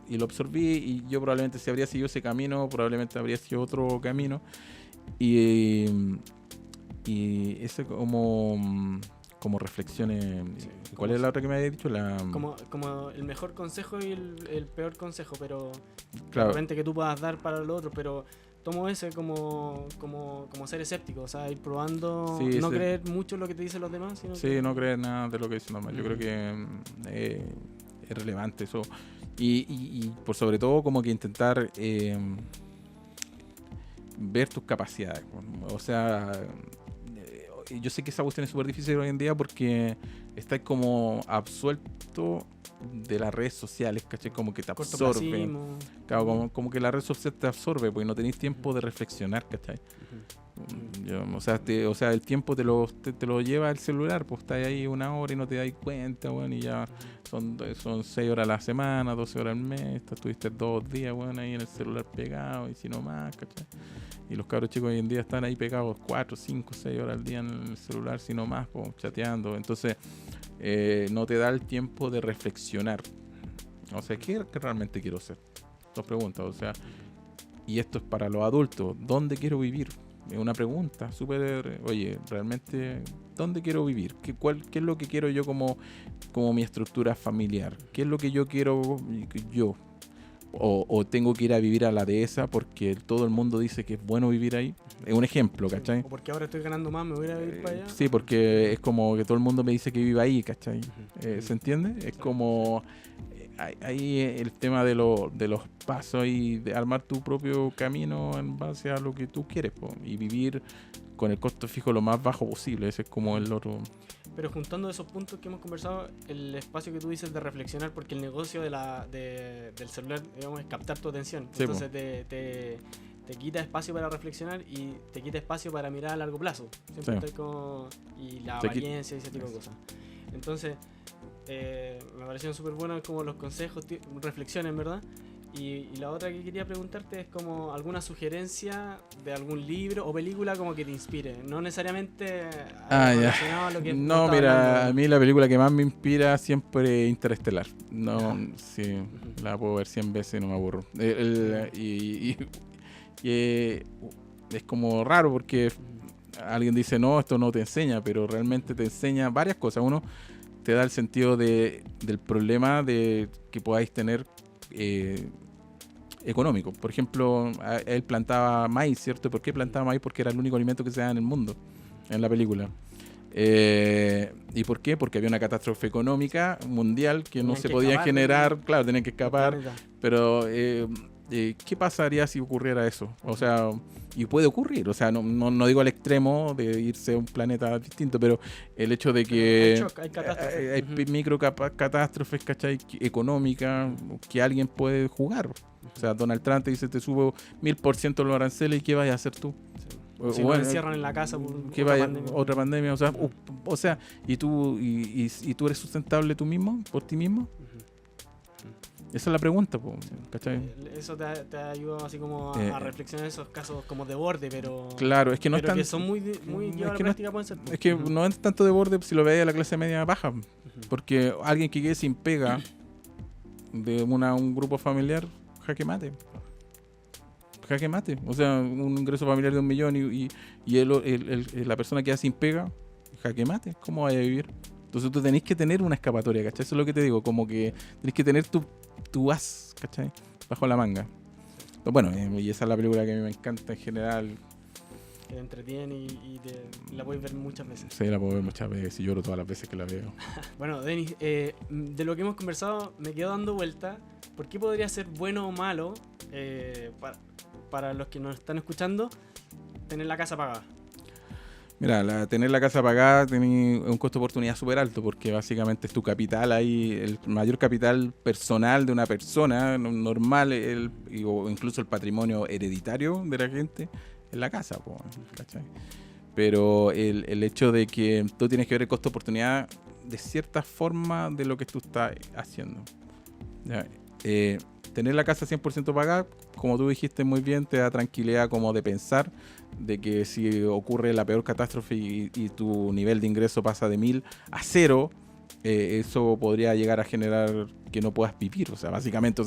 lo absorbí, y yo probablemente si habría seguido ese camino, probablemente habría sido otro camino. Y ese como reflexiones. Sí, ¿cuál es la otra que me había dicho? Como el mejor consejo y el peor consejo, pero claro, de repente que tú puedas dar para lo otro, pero tomo ese como ser escéptico, o sea, ir probando, no creer mucho lo que te dicen los demás, sino no creer nada de lo que dicen los demás. Yo creo que es relevante eso, y por sobre todo como que intentar ver tus capacidades, o sea, yo sé que esa cuestión es súper difícil hoy en día porque estás como absuelto de las redes sociales, ¿cachai? Como que te absorben. Cortoplacismo. Claro, como que la red social te absorbe, porque no tenés tiempo de reflexionar, ¿cachai? O sea, el tiempo te lo lleva el celular, pues estás ahí 1 hora y no te das cuenta, bueno, y ya son 6 horas a la semana, 12 horas al mes, estuviste 2 días, bueno, ahí en el celular pegado, y si no más, ¿cachai? Y los cabros chicos hoy en día están ahí pegados 4, 5, 6 horas al día en el celular, si no más, pues, chateando. Entonces, no te da el tiempo de reflexionar. O sea, ¿qué realmente quiero hacer? Dos preguntas, o sea, y esto es para los adultos, ¿dónde quiero vivir? Es una pregunta súper, oye, realmente, ¿dónde quiero vivir? ¿Qué es lo que quiero yo como mi estructura familiar? ¿Qué es lo que yo quiero yo? O tengo que ir a vivir a la dehesa porque todo el mundo dice que es bueno vivir ahí. Es un ejemplo, ¿cachai? O porque ahora estoy ganando más, me voy a ir a vivir para allá. Sí, porque es como que todo el mundo me dice que vive ahí, ¿cachai? ¿Se entiende? Es como ahí el tema de los pasos y de armar tu propio camino en base a lo que tú quieres, po, y vivir con el costo fijo lo más bajo posible. Ese es como el otro. Pero juntando esos puntos que hemos conversado, el espacio que tú dices de reflexionar, porque el negocio del celular, digamos, es captar tu atención. Sí, entonces te quita espacio para reflexionar y te quita espacio para mirar a largo plazo. Siempre Sí. estoy como... Y la apariencia y ese tipo de cosas. Entonces, me parecieron súper buenos como los consejos, reflexiones, ¿verdad? Y la otra que quería preguntarte es como alguna sugerencia de algún libro o película como que te inspire, no necesariamente relacionado a lo que No, tú mira, estabas hablando. a mí la película que más me inspira siempre es Interestelar. No, sí, la puedo ver 100 veces y no me aburro. Es como raro porque alguien dice, no, esto no te enseña, pero realmente te enseña varias cosas. Uno, te da el sentido del problema de que podáis tener económico. Por ejemplo, él plantaba maíz, ¿cierto? ¿Por qué plantaba maíz? Porque era el único alimento que se da en el mundo, en la película. ¿Y por qué? Porque había una catástrofe económica mundial que no se podía generar, claro, tenían que escapar, pero ¿qué pasaría si ocurriera eso? O sea, y puede ocurrir, o sea, no digo al extremo de irse a un planeta distinto, pero el hecho de que hay microcatástrofes, ¿cachai? Económicas que alguien puede jugar. O sea, Donald Trump te dice, te subo 1000% los aranceles, y ¿qué vas a hacer tú? Si nos encierran en la casa por otra pandemia. O sea, ¿y tú eres sustentable tú mismo, por ti mismo? Esa es la pregunta, ¿cachai? Eso te ayuda así como a reflexionar esos casos como de borde, pero... Claro, es que no pero es tan... que son muy llevados a la práctica, pueden ser. Es que no es tanto de borde si lo veis a la clase media baja, porque alguien que quede sin pega de un grupo familiar, jaque mate. O sea, un ingreso familiar de 1 millón y la persona queda sin pega, jaque mate. ¿Cómo vaya a vivir? Entonces tú tenés que tener una escapatoria, ¿cachai? Eso es lo que te digo, como que tenés que tener tu as, ¿cachai? Bajo la manga. Bueno, y esa es la película que a mí me encanta en general. Que te entretiene y la puedes ver muchas veces. Sí, la puedo ver muchas veces y lloro todas las veces que la veo. Bueno, Denis, de lo que hemos conversado me quedo dando vuelta. ¿Por qué podría ser bueno o malo para los que nos están escuchando tener la casa pagada? Mira, tener la casa pagada tiene un costo de oportunidad súper alto porque básicamente es tu capital ahí, el mayor capital personal de una persona normal o incluso el patrimonio hereditario de la gente es la casa, ¿cachai? Pero el hecho de que tú tienes que ver el costo de oportunidad de cierta forma de lo que tú estás haciendo. ¿Ya? Tener la casa 100% pagada, como tú dijiste muy bien, te da tranquilidad como de pensar de que si ocurre la peor catástrofe y tu nivel de ingreso pasa de 1000 a 0, eso podría llegar a generar que no puedas vivir. O sea, básicamente,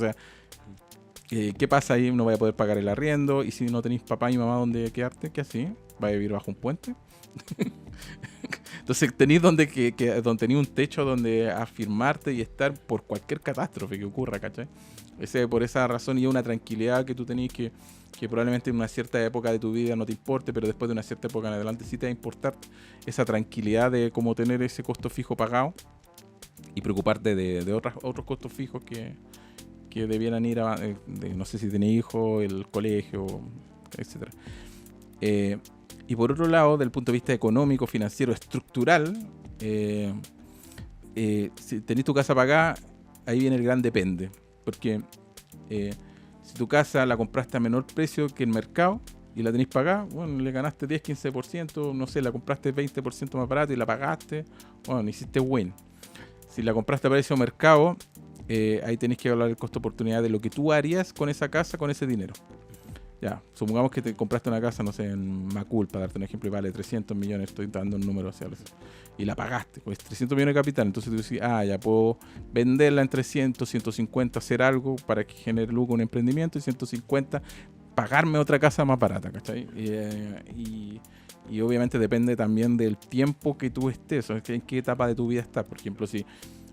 ¿qué pasa ahí? No vas a poder pagar el arriendo, y si no tenés papá y mamá donde quedarte, ¿qué así? ¿Vas a vivir bajo un puente? Entonces tenés donde tenés un techo donde afirmarte y estar por cualquier catástrofe que ocurra, ¿cachai? Por esa razón, y una tranquilidad que tú tenés que probablemente en una cierta época de tu vida no te importe, pero después de una cierta época en adelante sí te va a importar esa tranquilidad de cómo tener ese costo fijo pagado y preocuparte de otros costos fijos que debieran ir no sé si tenés hijos, el colegio, etcétera. Y por otro lado, del punto de vista económico, financiero, estructural, si tenés tu casa pagada, ahí viene el gran depende. Porque si tu casa la compraste a menor precio que el mercado y la tenés pagada, bueno, le ganaste 10-15%, no sé, la compraste 20% más barato y la pagaste, bueno, hiciste win. Si la compraste a precio mercado, ahí tenés que evaluar el costo de oportunidad de lo que tú harías con esa casa, con ese dinero. Ya, supongamos que te compraste una casa, no sé, en Macul, para darte un ejemplo, y vale 300 millones, estoy dando un número hacia y la pagaste, pues 300 millones de capital, entonces tú dices, ya puedo venderla en 300, 150, hacer algo para que genere lucro un emprendimiento, y 150, pagarme otra casa más barata, ¿cachai? Y obviamente depende también del tiempo que tú estés, o sea, en qué etapa de tu vida estás. Por ejemplo, si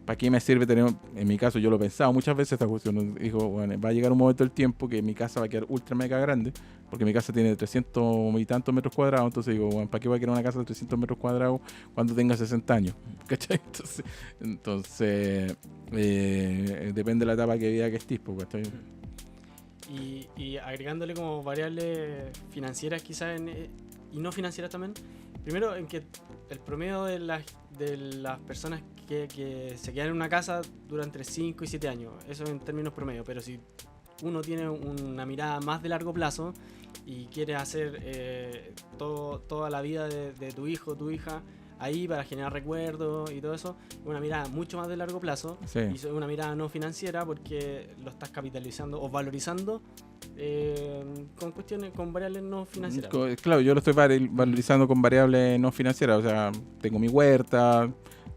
¿para qué me sirve tener, en mi caso yo lo he pensado muchas veces esta cuestión, digo, bueno, va a llegar un momento del tiempo que mi casa va a quedar ultra mega grande, porque mi casa tiene 300 y tantos metros cuadrados, entonces digo, bueno, ¿para qué voy a querer una casa de 300 metros cuadrados cuando tenga 60 años? ¿Cachai? Entonces depende de la etapa de vida que estés, ¿cachai? Y agregándole como variables financieras quizás y no financieras también, primero en que el promedio de las personas que se quedan en una casa dura entre 5 y 7 años, eso en términos promedio, pero si uno tiene una mirada más de largo plazo y quiere hacer toda la vida de tu hijo o tu hija ahí para generar recuerdos y todo eso, una mirada mucho más de largo plazo, sí. Y una mirada no financiera porque lo estás capitalizando o valorizando con cuestiones, con variables no financieras. Claro, yo lo estoy valorizando con variables no financieras, o sea, tengo mi huerta,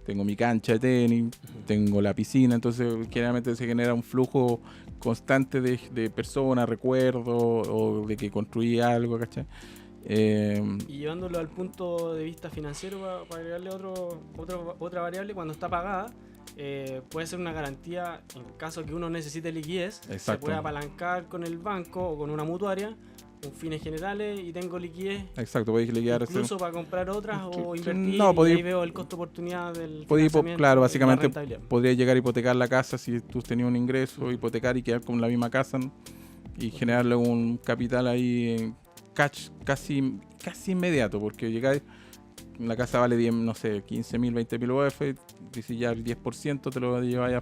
tengo mi cancha de tenis, tengo la piscina, entonces generalmente se genera un flujo constante de personas, recuerdos, o de que construí algo, ¿cachai? Y llevándolo al punto de vista financiero, para agregarle otra variable, cuando está pagada, puede ser una garantía en caso que uno necesite liquidez. Exacto. Se puede apalancar con el banco o con una mutuaria con fines generales y tengo liquidez. Exacto, podéis liquidar incluso para comprar otras o invertir, no, y ahí veo el costo oportunidad del financiamiento. Claro, básicamente podría llegar a hipotecar la casa si tú tenías un ingreso, hipotecar y quedar con la misma casa, ¿no? Y generarle un capital ahí casi inmediato, porque llegáis, la casa vale 10, no sé, 15.000, 20.000 UF, y si ya el 10% te lo lleváis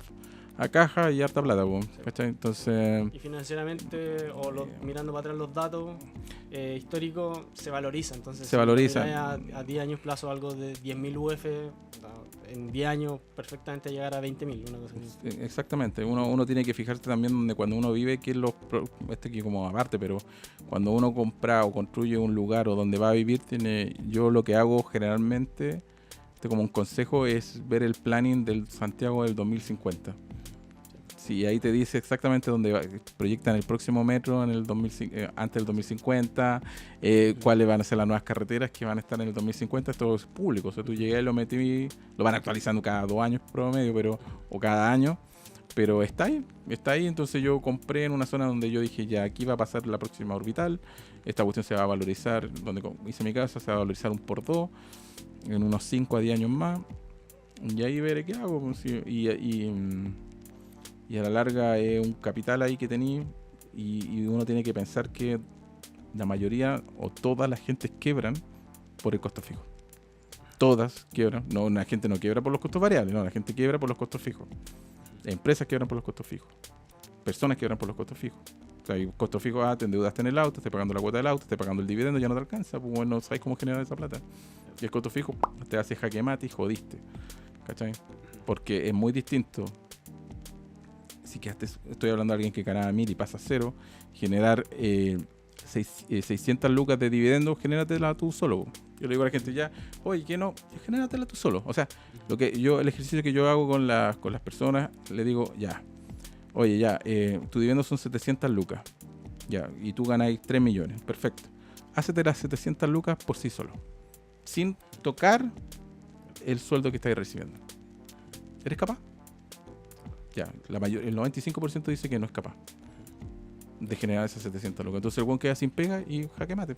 a caja y harta plata, ¿cachai? Entonces, y financieramente, mirando para atrás los datos históricos, se valoriza. Entonces, se valoriza. A 10 años plazo algo de 10.000 UF, en 10 años perfectamente llegar a 20.000, una cosa así. Exactamente, uno tiene que fijarse también donde cuando uno vive, que es que como aparte, pero cuando uno compra o construye un lugar o donde va a vivir, yo lo que hago generalmente, como un consejo, es ver el planning del Santiago del 2050. Sí, ahí te dice exactamente dónde proyectan el próximo metro en el antes del 2050, cuáles van a ser las nuevas carreteras que van a estar en el 2050. Esto es público, o sea, tú llegué, lo metí, lo van actualizando cada 2 años promedio, o cada año, pero está ahí. Entonces yo compré en una zona donde yo dije, ya aquí va a pasar la próxima orbital, esta cuestión se va a valorizar, donde hice mi casa, se va a valorizar 1x2 en unos 5 a 10 años más, y ahí veré qué hago, pues, y a la larga es un capital ahí que tenía, y uno tiene que pensar que la mayoría o todas las gentes quebran por el costo fijo. Todas quiebran. No, la gente no quiebra por los costos variables, no, la gente quiebra por los costos fijos. Empresas quiebran por los costos fijos. Personas quiebran por los costos fijos. O sea, hay costos fijos, te endeudaste en el auto, estás pagando la cuota del auto, estás pagando el dividendo, ya no te alcanza, pues bueno, no sabes cómo generar esa plata. Y el costo fijo te hace jaque mate y jodiste. ¿Cachai? Porque es muy distinto. Si quedaste, estoy hablando de alguien que ganaba 1.000 y pasa a 0, generar 600 lucas de dividendos, genératela tú solo. Yo le digo a la gente ya, oye, que no, genératela tú solo. O sea, el ejercicio que yo hago con las personas, le digo, ya, oye, ya, tu dividendo son 700 lucas, ya, y tú ganáis 3 millones, perfecto. Hácete las 700 lucas por sí solo, sin tocar el sueldo que estáis recibiendo. ¿Eres capaz? Ya, el 95% dice que no es capaz de generar esas 700 lucas. Entonces el buen queda sin pega y jaque mate.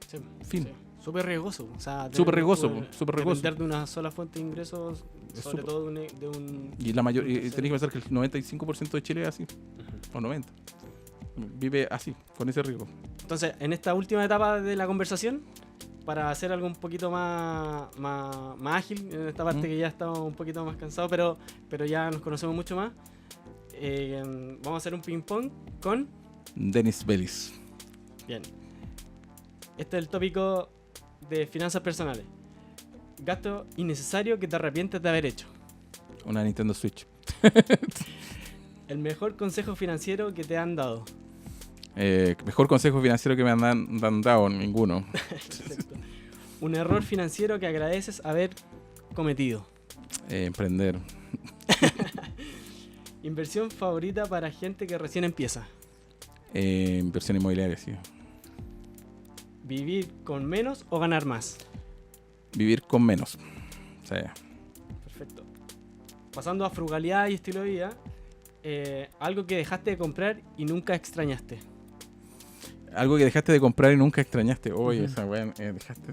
Sí, fin. Sí. Súper riesgoso. O sea, súper riesgoso. Depender de una sola fuente de ingresos, sobre todo de un... Y tenés que pensar que el 95% de Chile es así. O 90%. vive así, con ese riesgo. Entonces, en esta última etapa de la conversación, para hacer algo un poquito más ágil, en esta parte que ya estamos un poquito más cansados, pero ya nos conocemos mucho más, vamos a hacer un ping-pong con... Dennis Bellis. Bien. Este es el tópico de finanzas personales. Gasto innecesario que te arrepientes de haber hecho. Una Nintendo Switch. El mejor consejo financiero que te han dado. Mejor consejo financiero que me han dado, ninguno. Perfecto. Un error financiero que agradeces haber cometido. Emprender. Inversión favorita para gente que recién empieza. Inversión inmobiliaria, sí. Vivir con menos o ganar más. Vivir con menos. O sea, Perfecto. Pasando a frugalidad y estilo de vida, algo que dejaste de comprar y nunca extrañaste. algo que dejaste de comprar y nunca extrañaste. Oye, esa weá, dejaste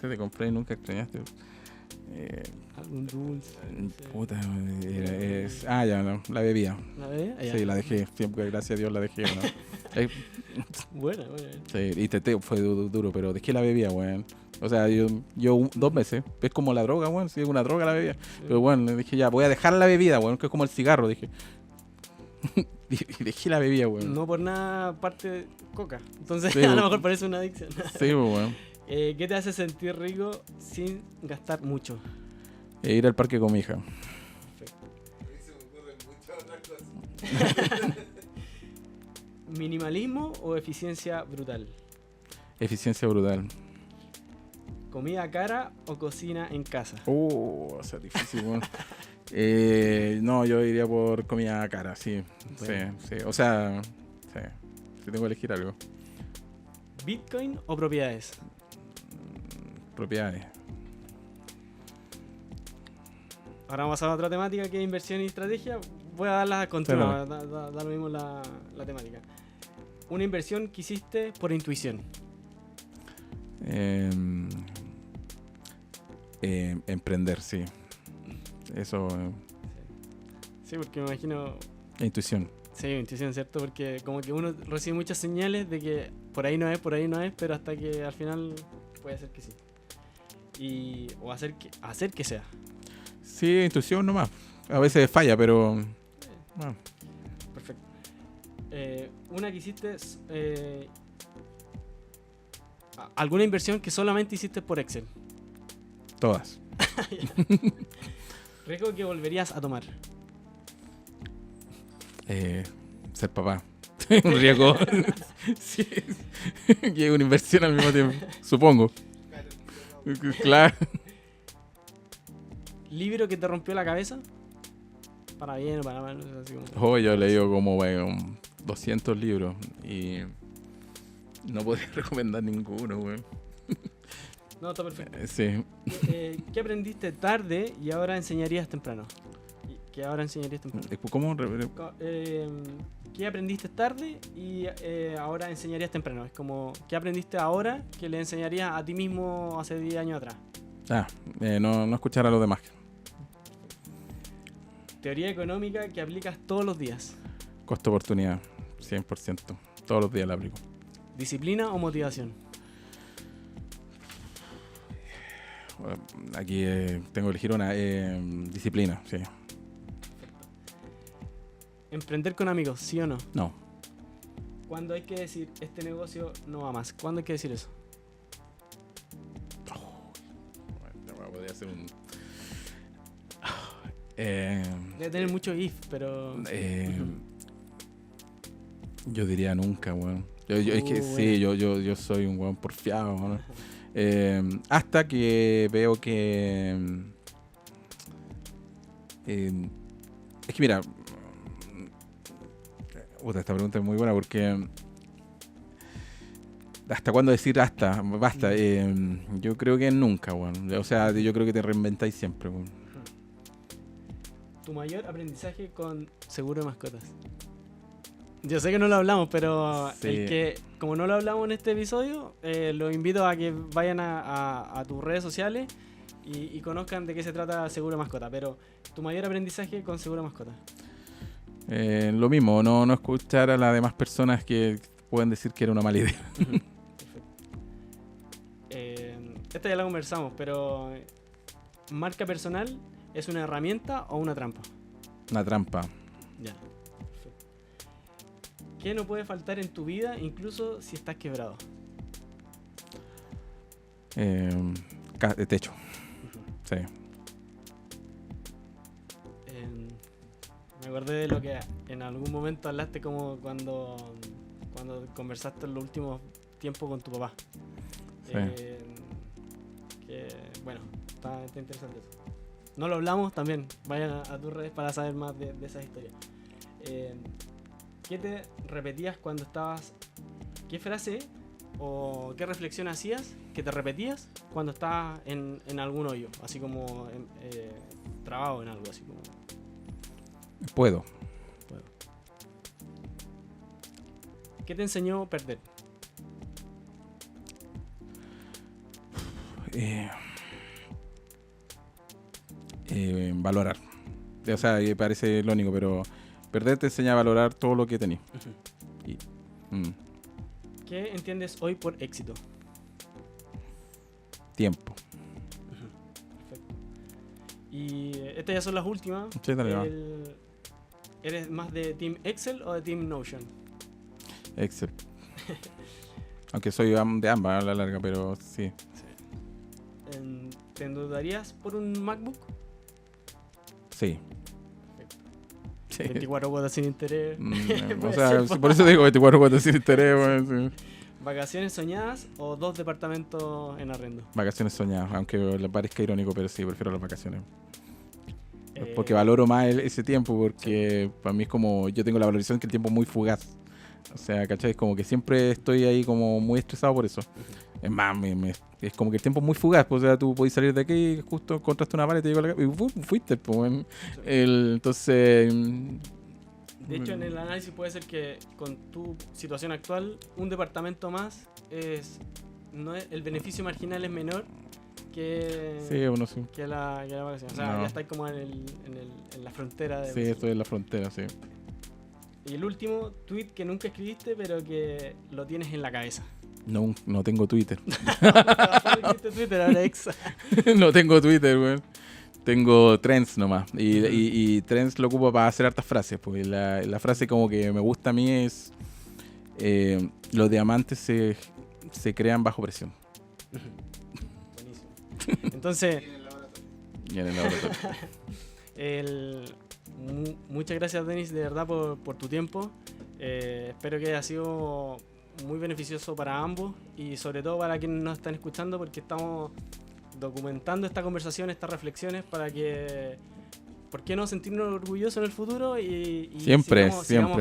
de comprar y nunca extrañaste. Algún dulce. Puta, ya, no, la bebida. ¿La bebé? Sí, la dejé. Siempre, gracias a Dios, la dejé. ¿No? Buena. Sí, y fue duro, pero dejé la bebida, weón. O sea, yo 2 meses. Es como la droga, weón. Sí, es una droga la bebida. Sí. Pero bueno, le dije ya, voy a dejar la bebida, weón, que es como el cigarro, dije. Y dejé la bebida, weón. No por nada parte de coca. Entonces sí, a lo mejor parece una adicción. Sí, weón. ¿Qué te hace sentir rico sin gastar mucho? Ir al parque con mi hija. Perfecto. Se me ocurren muchas otras cosas. ¿Minimalismo o eficiencia brutal? Eficiencia brutal. ¿Comida cara o cocina en casa? Va a ser difícil, weón. No, yo iría por comida cara, sí. Bueno. Sí. O sea, sí. Si tengo que elegir algo. ¿Bitcoin o propiedades? Propiedades. Ahora vamos a otra temática que es inversión y estrategia. Voy a darla continua, da lo mismo la temática. Una inversión que hiciste por intuición. Emprender, sí. Eso. Sí, porque me imagino... Intuición. Sí, intuición, ¿cierto? Porque como que uno recibe muchas señales de que por ahí no es, pero hasta que al final puede ser que sí. O hacer que sea. Sí, intuición nomás. A veces falla, pero... Bueno. Perfecto. Una que hiciste... ¿Alguna inversión que solamente hiciste por Excel? Todas. ¿Riesgo que volverías a tomar? Ser papá. Un riesgo. Sí. Y es una inversión al mismo tiempo, supongo. Claro. ¿Libro que te rompió la cabeza? Para bien o para mal. Así como... Yo he leído como 200 libros y no podría recomendar ninguno, güey. No, está perfecto. Sí. ¿Qué aprendiste tarde y ahora enseñarías temprano? ¿Cómo? ¿Qué aprendiste tarde y ahora enseñarías temprano? Es como, ¿qué aprendiste ahora que le enseñarías a ti mismo hace 10 años atrás? No escuchar a los demás. Teoría económica que aplicas todos los días. Costo-oportunidad, 100%. Todos los días la aplico. ¿Disciplina o motivación? Aquí tengo que elegir una disciplina, sí. ¿Emprender con amigos, sí o no? No. ¿Cuándo hay que decir este negocio no va más? ¿Cuándo hay que decir eso? Podría ser un... Debe tener mucho if, pero... yo diría nunca, weón. Es que sí, yo soy un weón porfiado, ¿no? Hasta que veo que... es que mira... esta pregunta es muy buena porque... ¿Hasta cuándo decir hasta? Basta. Yo creo que nunca, weón. O sea, yo creo que te reinventáis siempre, weón. ¿Tu mayor aprendizaje con seguro de mascotas? Yo sé que no lo hablamos, pero sí. Como no lo hablamos en este episodio, los invito a que vayan a tus redes sociales y conozcan de qué se trata seguro de mascota. Pero, ¿tu mayor aprendizaje con seguro de mascota? Lo mismo, no escuchar a las demás personas que pueden decir que era una mala idea. Perfecto. Esta ya la conversamos, pero ¿marca personal es una herramienta o una trampa? Una trampa. Ya. Perfecto. ¿Qué no puede faltar en tu vida incluso si estás quebrado? Techo. Sí. Me acordé de lo que en algún momento hablaste como cuando conversaste en los últimos tiempos con tu papá. Sí. Bueno, está interesante eso. No lo hablamos también. Vayan a tus redes para saber más de esas historias. ¿Qué te repetías cuando estabas? ¿Qué frase o qué reflexión hacías que te repetías cuando estabas en algún hoyo? Así como trabado en algo, así como... Puedo. ¿Qué te enseñó perder? Valorar. O sea, parece lógico, pero perder te enseña a valorar todo lo que tenés. ¿Qué entiendes hoy por éxito? Tiempo. Perfecto. Y estas ya son las últimas. Sí, dale, va. ¿Eres más de Team Excel o de Team Notion? Excel. Aunque soy de ambas a la larga, pero sí. ¿Te endeudarías por un MacBook? Sí. Perfecto. Sí. 24 cuotas sin interés. O sea, por eso digo 24 cuotas sin interés. Bueno, sí. ¿Vacaciones soñadas o 2 departamentos en arrendo? Vacaciones soñadas, aunque le parezca irónico, pero sí, prefiero las vacaciones. Porque valoro más ese tiempo, porque para mí es como, yo tengo la valorización que el tiempo es muy fugaz. O sea, ¿cachai? Es como que siempre estoy ahí como muy estresado por eso. Es más, es como que el tiempo es muy fugaz. Pues, o sea, tú podés salir de aquí y justo encontraste una bala y te llegó la y fuiste. Pues, bueno. Entonces... De hecho, en el análisis puede ser que con tu situación actual, un departamento más el beneficio marginal es menor que, sí. que la vacación. O sea, ya estáis como en la frontera de... Sí, estoy en la frontera, sí. Y el último tweet que nunca escribiste, pero que lo tienes en la cabeza. No tengo Twitter. Twitter, ahora ex. No tengo Twitter, weón. Tengo Trends nomás. Y Trends lo ocupo para hacer hartas frases. Pues la frase como que me gusta a mí es: los diamantes se crean bajo presión. Buenísimo. Entonces... Y en el laboratorio. Muchas gracias, Denis, de verdad por tu tiempo. Espero que haya sido muy beneficioso para ambos y sobre todo para quienes nos están escuchando, porque estamos documentando esta conversación, estas reflexiones para que, ¿por qué no sentirnos orgullosos en el futuro? Y sigamos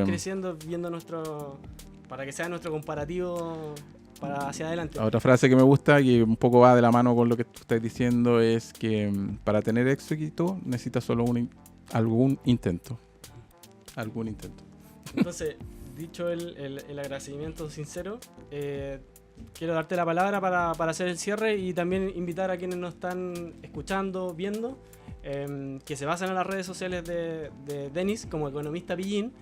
creciendo, viendo para que sea nuestro comparativo para hacia adelante. Otra frase que me gusta y un poco va de la mano con lo que tú estás diciendo es que para tener éxito necesitas solo algún intento. Entonces, dicho el agradecimiento sincero, quiero darte la palabra para hacer el cierre y también invitar a quienes nos están escuchando, viendo, que se basen en las redes sociales de Denis como economista pillín.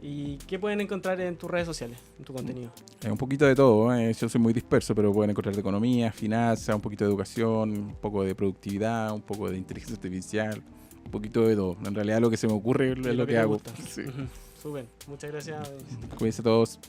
¿Y qué pueden encontrar en tus redes sociales, en tu contenido? Un poquito de todo, yo soy muy disperso, pero pueden encontrar de economía, finanzas, un poquito de educación, un poco de productividad, un poco de inteligencia artificial, un poquito de todo. En realidad lo que se me ocurre es lo que hago. Sí. Súper, muchas gracias. Cuídense todos.